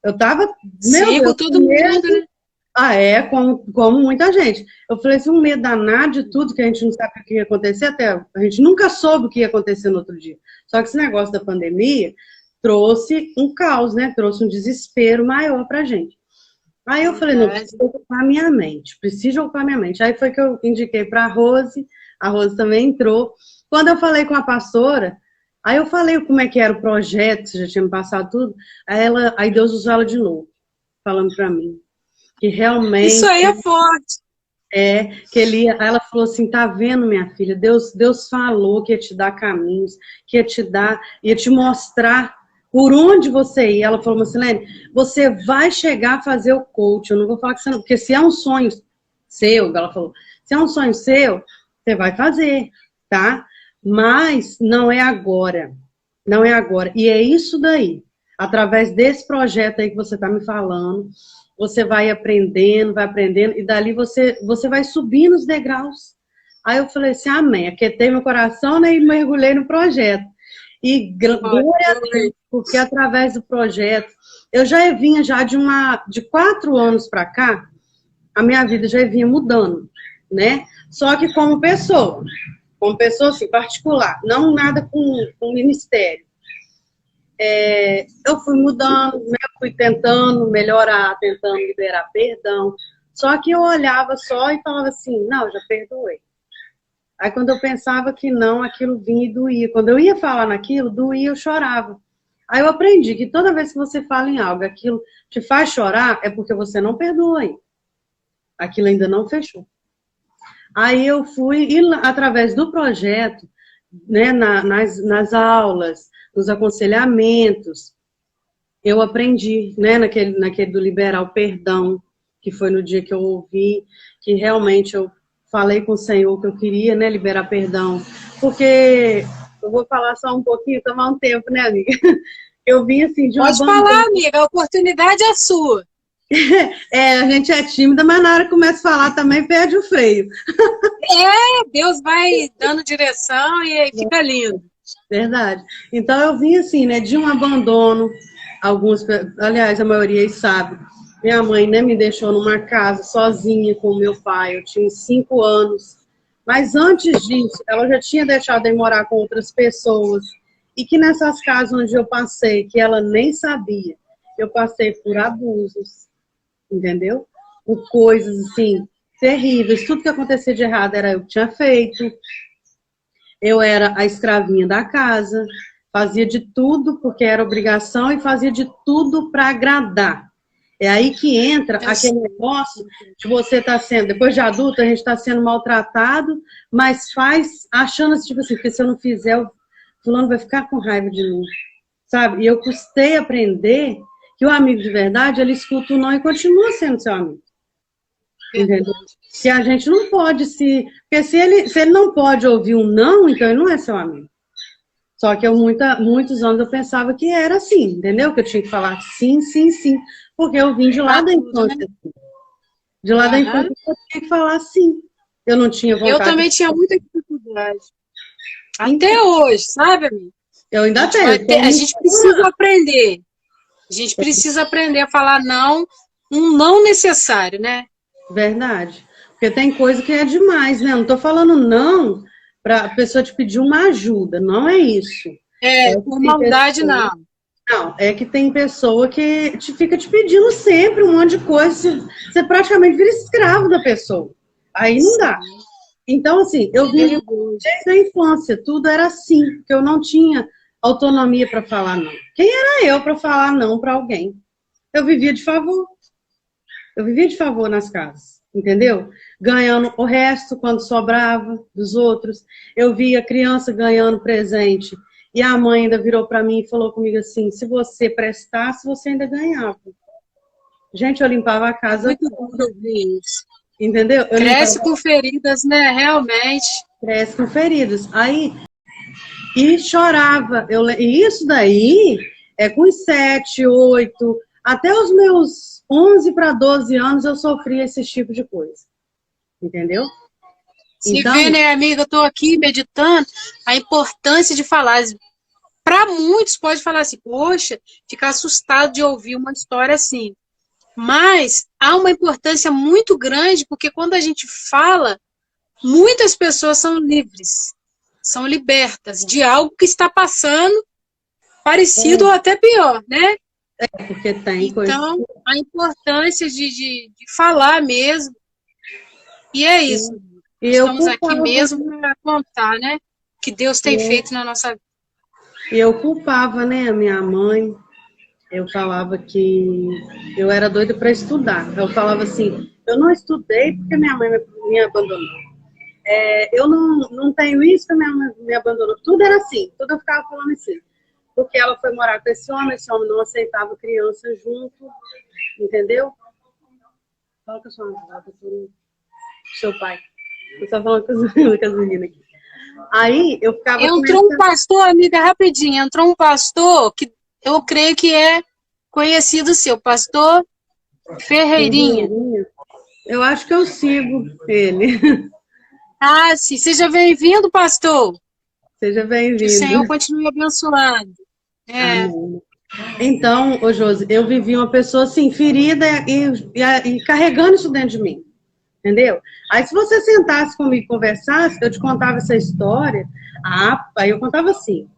Eu tava, meu Sim, Deus, com todo mundo, né? Como muita gente. Eu falei assim, um medo danado de tudo, que a gente não sabe o que ia acontecer, até a gente nunca soube o que ia acontecer no outro dia. Só que esse negócio da pandemia trouxe um caos, né? Trouxe um desespero maior pra gente. Aí eu falei, não, preciso ocupar minha mente, preciso ocupar minha mente. Aí foi que eu indiquei pra a Rose também entrou. Quando eu falei com a pastora, aí eu falei como é que era o projeto, já tinha me passado tudo, aí Deus usou ela de novo, falando pra mim. Que realmente... Isso aí é forte. Ela falou assim, tá vendo, minha filha, Deus falou que ia te dar caminhos, que ia te mostrar por onde você ir. Ela falou, Marcelene, você vai chegar a fazer o coach, eu não vou falar que você não, porque se é um sonho seu, ela falou, se é um sonho seu, você vai fazer, tá? Mas não é agora, não é agora, e é isso daí, através desse projeto aí que você tá me falando, você vai aprendendo, e dali você vai subindo os degraus. Aí eu falei assim, amém, aquietei meu coração, né, e mergulhei no projeto. E glória a Deus, porque através do projeto, eu já vinha já de 4 anos para cá, a minha vida já vinha mudando, né? Só que como pessoa assim, particular, não nada com ministério. Eu fui mudando, né? Fui tentando melhorar, tentando liberar perdão. Só que eu olhava só e falava assim, não, já perdoei. Aí quando eu pensava que não, aquilo vinha e doía. Quando eu ia falar naquilo, doía, eu chorava. Aí eu aprendi que toda vez que você fala em algo, aquilo te faz chorar, é porque você não perdoa ainda. Aquilo ainda não fechou. Aí eu fui, e através do projeto, né, nas aulas, nos aconselhamentos, eu aprendi, né, naquele do liberar o perdão, que foi no dia que eu ouvi, que realmente eu falei com o Senhor que eu queria, né, liberar perdão, porque eu vou falar só um pouquinho, tomar um tempo, né, amiga? Eu vim assim de uma Pode falar, amiga, a oportunidade é sua. A gente é tímida, mas na hora que começa a falar também perde o freio. Deus vai dando direção e fica lindo. Verdade. Então eu vim assim, né, de um abandono, aliás, a maioria sabe. Minha mãe, né, me deixou numa casa sozinha com o meu pai, eu tinha 5 anos. Mas antes disso, ela já tinha deixado eu morar com outras pessoas. E que nessas casas onde eu passei, que ela nem sabia, eu passei por abusos, entendeu? Por coisas, assim, terríveis. Tudo que acontecia de errado era eu que tinha feito. Eu era a escravinha da casa, fazia de tudo porque era obrigação e fazia de tudo para agradar. É aí que entra aquele negócio de você estar sendo, depois de adulto, a gente está sendo maltratado, mas faz achando assim, tipo assim, porque se eu não fizer, o fulano vai ficar com raiva de mim, sabe? E eu custei aprender que o amigo de verdade, ele escuta o não e continua sendo seu amigo. Entendeu? Que a gente não pode porque se ele não pode ouvir um não, então ele não é seu amigo. Só que muitos anos eu pensava que era assim, entendeu? Que eu tinha que falar sim, sim, sim. Porque eu vim de lá da infância. De lá da infância eu tinha que falar sim. Eu não tinha vontade. Eu também tinha muita dificuldade. Até hoje, sabe, amiga? Eu ainda tenho. A gente precisa aprender. A gente precisa aprender a falar não, um não necessário, né? Verdade. Porque tem coisa que é demais, né? Eu não tô falando não para a pessoa te pedir uma ajuda. Não é isso. Por maldade, não. Não, é que tem pessoa que fica te pedindo sempre um monte de coisa. Você praticamente vira escravo da pessoa. Aí não dá. Então, assim, eu vim desde a infância. Tudo era assim. Porque eu não tinha autonomia para falar não. Quem era eu para falar não para alguém? Eu vivia de favor. Eu vivia de favor nas casas, entendeu? Ganhando o resto quando sobrava dos outros. Eu via criança ganhando presente. E a mãe ainda virou para mim e falou comigo assim, se você prestasse, você ainda ganhava. Gente, eu limpava a casa. Muito bom ouvir isso. Entendeu? Eu Cresce limpava, com feridas, né? Realmente. cresce com feridas. Aí, e chorava. E isso daí é com 7, 8, até os meus 11 para 12 anos eu sofria esse tipo de coisa. Entendeu? Se Então, vê, né, amiga? Eu tô aqui meditando a importância de falar. Para muitos pode falar assim, poxa, ficar assustado de ouvir uma história assim. Mas há uma importância muito grande, porque quando a gente fala, muitas pessoas são livres, são libertas de algo que está passando parecido ou até pior, né? porque tem coisa. Então, a importância de falar mesmo. E é isso. E eu Estamos aqui culpava, mesmo para contar, né? O que Deus tem feito na nossa vida. e eu culpava, né, a minha mãe. Eu falava que eu era doida para estudar. Eu falava assim, eu não estudei porque minha mãe me abandonou. Eu não tenho isso porque minha mãe me abandonou. Tudo era assim, tudo eu ficava falando assim. Porque ela foi morar com esse homem não aceitava criança junto, entendeu? Fala com a sua mãe, fala com o seu pai. Eu só falando com as meninas aqui. Aí eu ficava... Entrou um pastor, amiga, rapidinho. Entrou um pastor que eu creio que é conhecido seu, pastor Ferreirinha. Eu acho que eu sigo ele. Ah, sim. Seja bem-vindo, pastor. Seja Que o bem-vindo. Senhor continue abençoando. Amém. Então, ô Josi, eu vivi uma pessoa assim, ferida e carregando isso dentro de mim. Entendeu? Aí se você sentasse comigo e conversasse, eu te contava essa história, aí eu contava assim,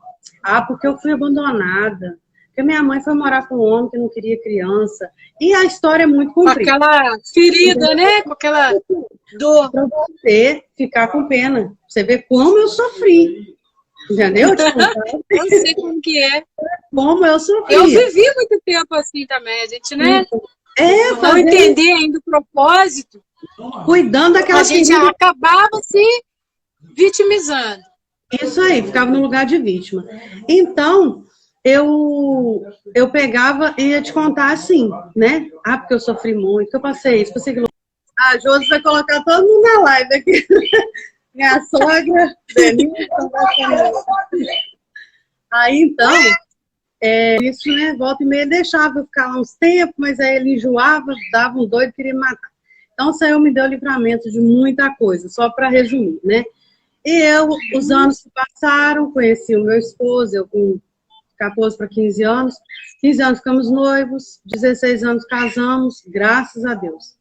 porque eu fui abandonada, porque minha mãe foi morar com um homem que não queria criança, e a história é muito Com comprida. aquela ferida, né? Com aquela dor. Pra você ficar com pena, você vê como eu sofri, entendeu? Eu sei como que é. Como eu sofri. Eu vivi muito tempo assim também, a gente, né? Não fazendo, entender ainda o propósito. cuidando daquela A gente ferida. acabava se vitimizando. Isso aí, ficava no lugar de vítima. Então, eu pegava e ia te contar assim, né? Porque eu sofri muito, que eu passei isso, passei aquilo. A Josi vai colocar todo mundo na live aqui. Minha sogra, Denise, aí, então, isso, né? Volta e meia deixava eu ficar lá uns tempos, mas aí ele enjoava, dava um doido, queria me matar. Então, o Senhor me deu livramento de muita coisa, só para resumir, né? E os anos se passaram, conheci o meu esposo, eu com 14 para 15 anos. 15 anos ficamos noivos, 16 anos casamos, graças a Deus.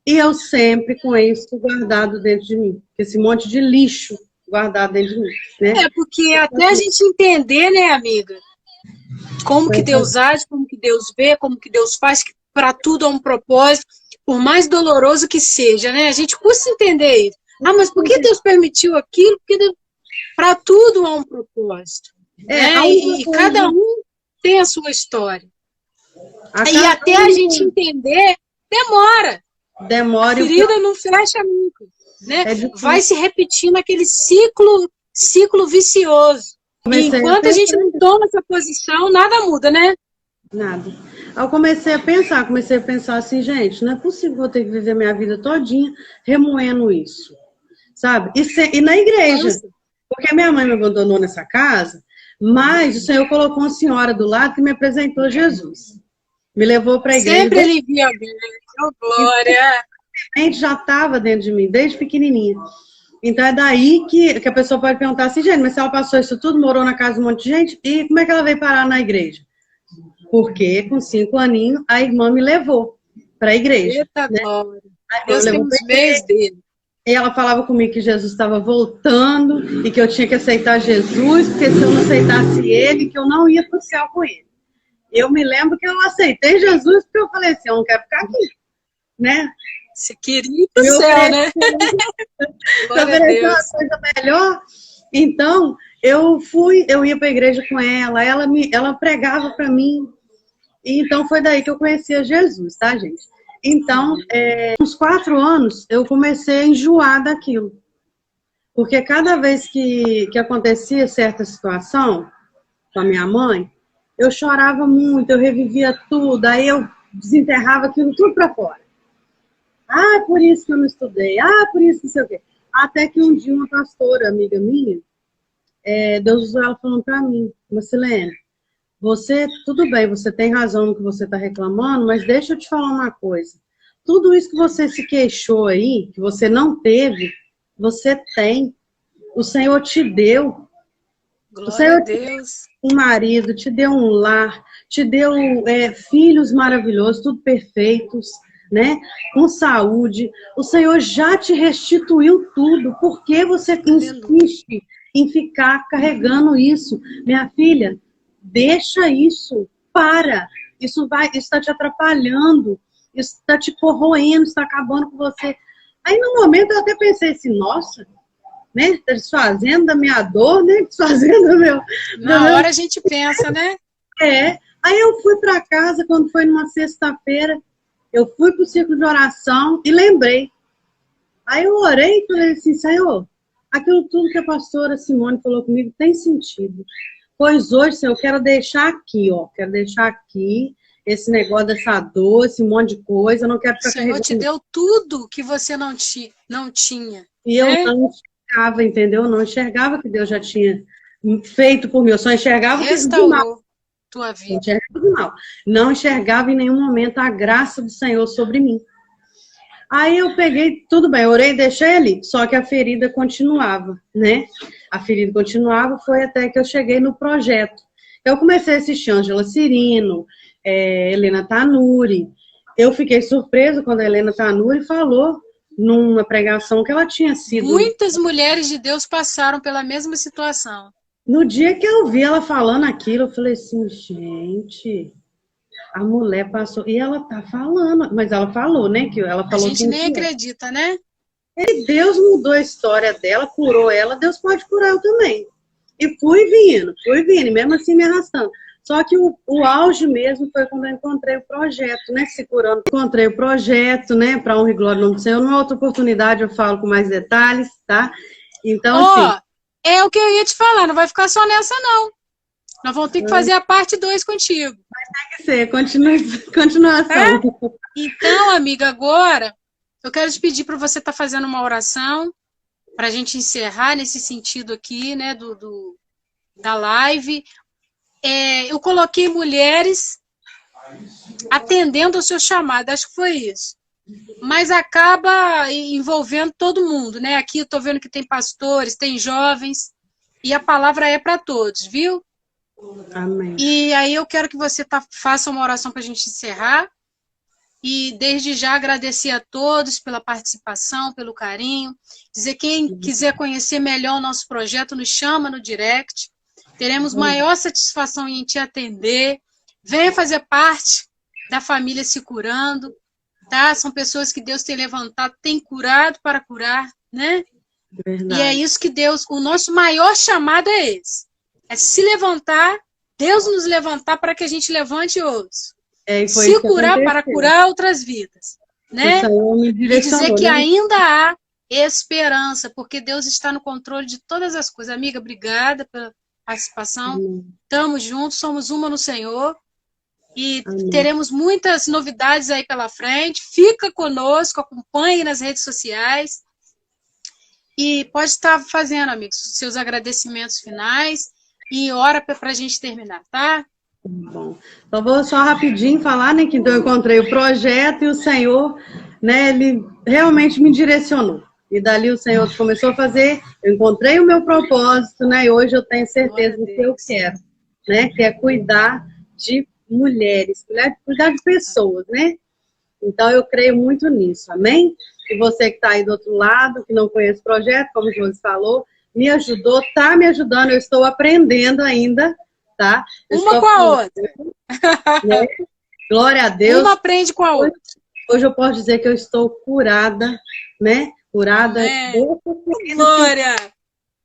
E eu sempre com isso guardado dentro de mim, esse monte de lixo guardado dentro de mim, né? Porque até a gente entender, né, amiga? Como que Deus age, como que Deus vê, como que Deus faz, que para tudo há um propósito. Por mais doloroso que seja, né? A gente custa entender isso. Mas por que Deus permitiu aquilo? Porque para tudo há um propósito. Né? E cada um tem a sua história. E até a gente entender, demora. Demora. A ferida não fecha nunca. Né? Vai se repetindo aquele ciclo vicioso. E enquanto a gente não toma essa posição, nada muda, né? Nada. Eu comecei a pensar assim, gente, não é possível que eu ter que viver minha vida todinha remoendo isso, sabe? E na igreja, porque minha mãe me abandonou nessa casa, mas o Senhor colocou uma senhora do lado que me apresentou Jesus. Me levou para a igreja. Sempre ele via bem, glória. A gente já estava dentro de mim, desde pequenininha. Então é daí que a pessoa pode perguntar assim, gente, mas se ela passou isso tudo, morou na casa de um monte de gente, e como é que ela veio parar na igreja? Porque com 5 aninhos, a irmã me levou para a igreja. Eita, né? glória. Deus tem os meios dele. E ela falava comigo que Jesus estava voltando e que eu tinha que aceitar Jesus, porque se eu não aceitasse ele, que eu não ia para o céu com ele. Eu me lembro que eu aceitei Jesus porque eu falei assim, eu não quero ficar aqui, né? Você queria ir para o céu, né? Glória uma coisa melhor. Então, eu ia para a igreja com ela pregava para mim. E então foi daí que eu conhecia Jesus, tá, gente? Então, uns 4 anos, eu comecei a enjoar daquilo. Porque cada vez que acontecia certa situação com a minha mãe, eu chorava muito, eu revivia tudo, aí eu desenterrava aquilo tudo para fora. Ah, por isso que eu não estudei. Ah, por isso que não sei o quê. Até que um dia uma pastora, amiga minha, Deus usou ela falando para mim, Marcelene, você, tudo bem, você tem razão no que você está reclamando, mas deixa eu te falar uma coisa. Tudo isso que você se queixou aí, que você não teve, você tem. O Senhor te deu. Glória O Senhor a Deus. um marido, te deu um lar, te deu filhos maravilhosos, tudo perfeitos, né? Com saúde. O Senhor já te restituiu tudo. Por que você insiste em ficar carregando isso? Minha filha, deixa isso. Para. Isso está te atrapalhando. Isso está te corroendo, está acabando com você. Aí, no momento, eu até pensei assim, nossa, né? Tá desfazendo da minha dor, né? Desfazendo do meu... Na hora a gente pensa, né? Aí eu fui para casa, quando foi numa sexta-feira, eu fui para o círculo de oração e lembrei. Aí eu orei e falei assim, Senhor, aquilo tudo que a pastora Simone falou comigo tem sentido. Pois hoje, Senhor, eu quero deixar aqui, ó. Quero deixar aqui esse negócio dessa dor, esse monte de coisa. Eu não quero ficar O Senhor te deu tudo que você não tinha. E eu não enxergava, entendeu? Eu não enxergava que Deus já tinha feito por mim. Eu só enxergava restaurou tua vida. Não enxergava em nenhum momento a graça do Senhor sobre mim. Aí eu peguei, tudo bem, orei e deixei ali, só que a ferida continuava, né? A ferida continuava, foi até que eu cheguei no projeto. Eu comecei a assistir Ângela Cirino, Helena Tanuri. Eu fiquei surpresa quando a Helena Tanuri falou numa pregação que ela tinha sido... Muitas mulheres de Deus passaram pela mesma situação. No dia que eu vi ela falando aquilo, eu falei assim, gente, a mulher passou... E ela tá falando, mas ela falou, né? Que ela falou a gente nem acredita, né? E Deus mudou a história dela, curou ela, Deus pode curar eu também. E fui vindo, e mesmo assim me arrastando. Só que o auge mesmo foi quando eu encontrei o projeto, né? Encontrei o projeto, né? Para honra e glória do nome do Senhor. Numa outra oportunidade eu falo com mais detalhes, tá? Então, assim... É o que eu ia te falar, não vai ficar só nessa, não. Nós vamos ter que fazer a parte 2 contigo. Mas tem que ser, continuação. Então, amiga, agora eu quero te pedir para você estar fazendo uma oração para a gente encerrar nesse sentido aqui, né, da live. Eu coloquei mulheres atendendo ao seu chamado, acho que foi isso. Mas acaba envolvendo todo mundo, né? Aqui eu tô vendo que tem pastores, tem jovens, e a palavra é para todos, viu? Amém. E aí eu quero que você faça uma oração para a gente encerrar, e desde já agradecer a todos pela participação, pelo carinho, dizer quem quiser conhecer melhor o nosso projeto, nos chama no direct, teremos maior satisfação em te atender, venha fazer parte da família Se Curando, tá? São pessoas que Deus tem levantado, tem curado para curar, né? Verdade. E é isso que Deus, o nosso maior chamado é esse. É se levantar, Deus nos levantar para que a gente levante outros. Se curar para curar outras vidas, né? E dizer que ainda há esperança, porque Deus está no controle de todas as coisas. Amiga, obrigada pela participação. Estamos juntos, somos uma no Senhor. E teremos muitas novidades aí pela frente. Fica conosco, acompanhe nas redes sociais. E pode estar fazendo, amigos, seus agradecimentos finais. E ora para a gente terminar, tá? Bom, então vou só rapidinho falar, né, que então eu encontrei o projeto e o Senhor, né, ele realmente me direcionou. E dali o Senhor começou a fazer, eu encontrei o meu propósito, né, e hoje eu tenho certeza do que eu quero, né, que é cuidar de mulheres, cuidar de pessoas, né. Então eu creio muito nisso, amém? E você que está aí do outro lado, que não conhece o projeto, como o Josi falou, me ajudou, está me ajudando, eu estou aprendendo ainda, tá? Uma com a outra. Né? Glória a Deus. Uma aprende com a outra. Hoje eu posso dizer que eu estou curada, né? Curada. Glória!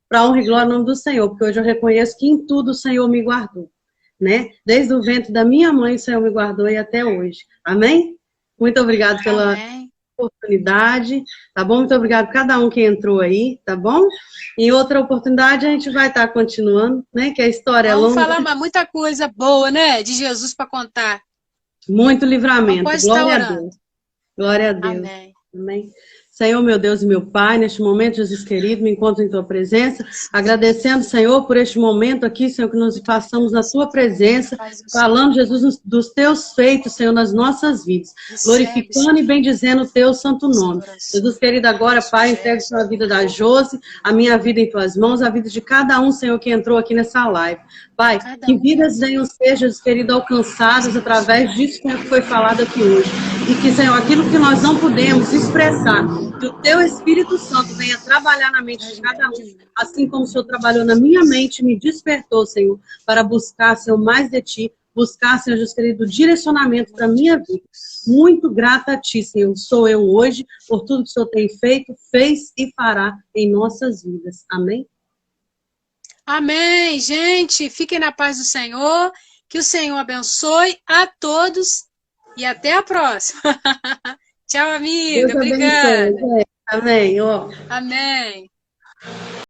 Para honra e glória no nome do Senhor, porque hoje eu reconheço que em tudo o Senhor me guardou, né? Desde o ventre da minha mãe o Senhor me guardou e até hoje. Amém? Muito obrigado pela Amém. oportunidade, tá bom? Muito obrigado a cada um que entrou aí, tá bom? Em outra oportunidade a gente vai estar continuando, né? Que a história é Vamos longa, falar muita coisa boa, né? De Jesus para contar. muito Então, livramento. pode estar Glória a orando. Deus. Glória a Deus. Amém. Amém. Senhor, meu Deus e meu Pai, neste momento, Jesus querido, me encontro em Tua presença, agradecendo, Senhor, por este momento aqui, Senhor, que nós passamos na Tua presença, falando, Jesus, dos Teus feitos, Senhor, nas nossas vidas, glorificando e bendizendo o Teu santo nome. Jesus querido, agora, Pai, entregue a vida da Josi, a minha vida em Tuas mãos, a vida de cada um, Senhor, que entrou aqui nessa live. Pai, que vidas venham ser, Jesus querido, alcançadas através disso que foi falado aqui hoje. E que, Senhor, aquilo que nós não pudemos expressar, que o Teu Espírito Santo venha trabalhar na mente de cada um, assim como o Senhor trabalhou na minha mente, me despertou, Senhor, para buscar, Senhor, mais de Ti, buscar, Senhor Jesus querido, direcionamento para a minha vida. Muito grata a Ti, Senhor, sou eu hoje, por tudo que o Senhor tem feito, fez e fará em nossas vidas. Amém? Amém, gente. Fiquem na paz do Senhor. Que o Senhor abençoe a todos e até a próxima. Tchau, amiga. Deus abençoe. Obrigada. Amém. Ó. Amém.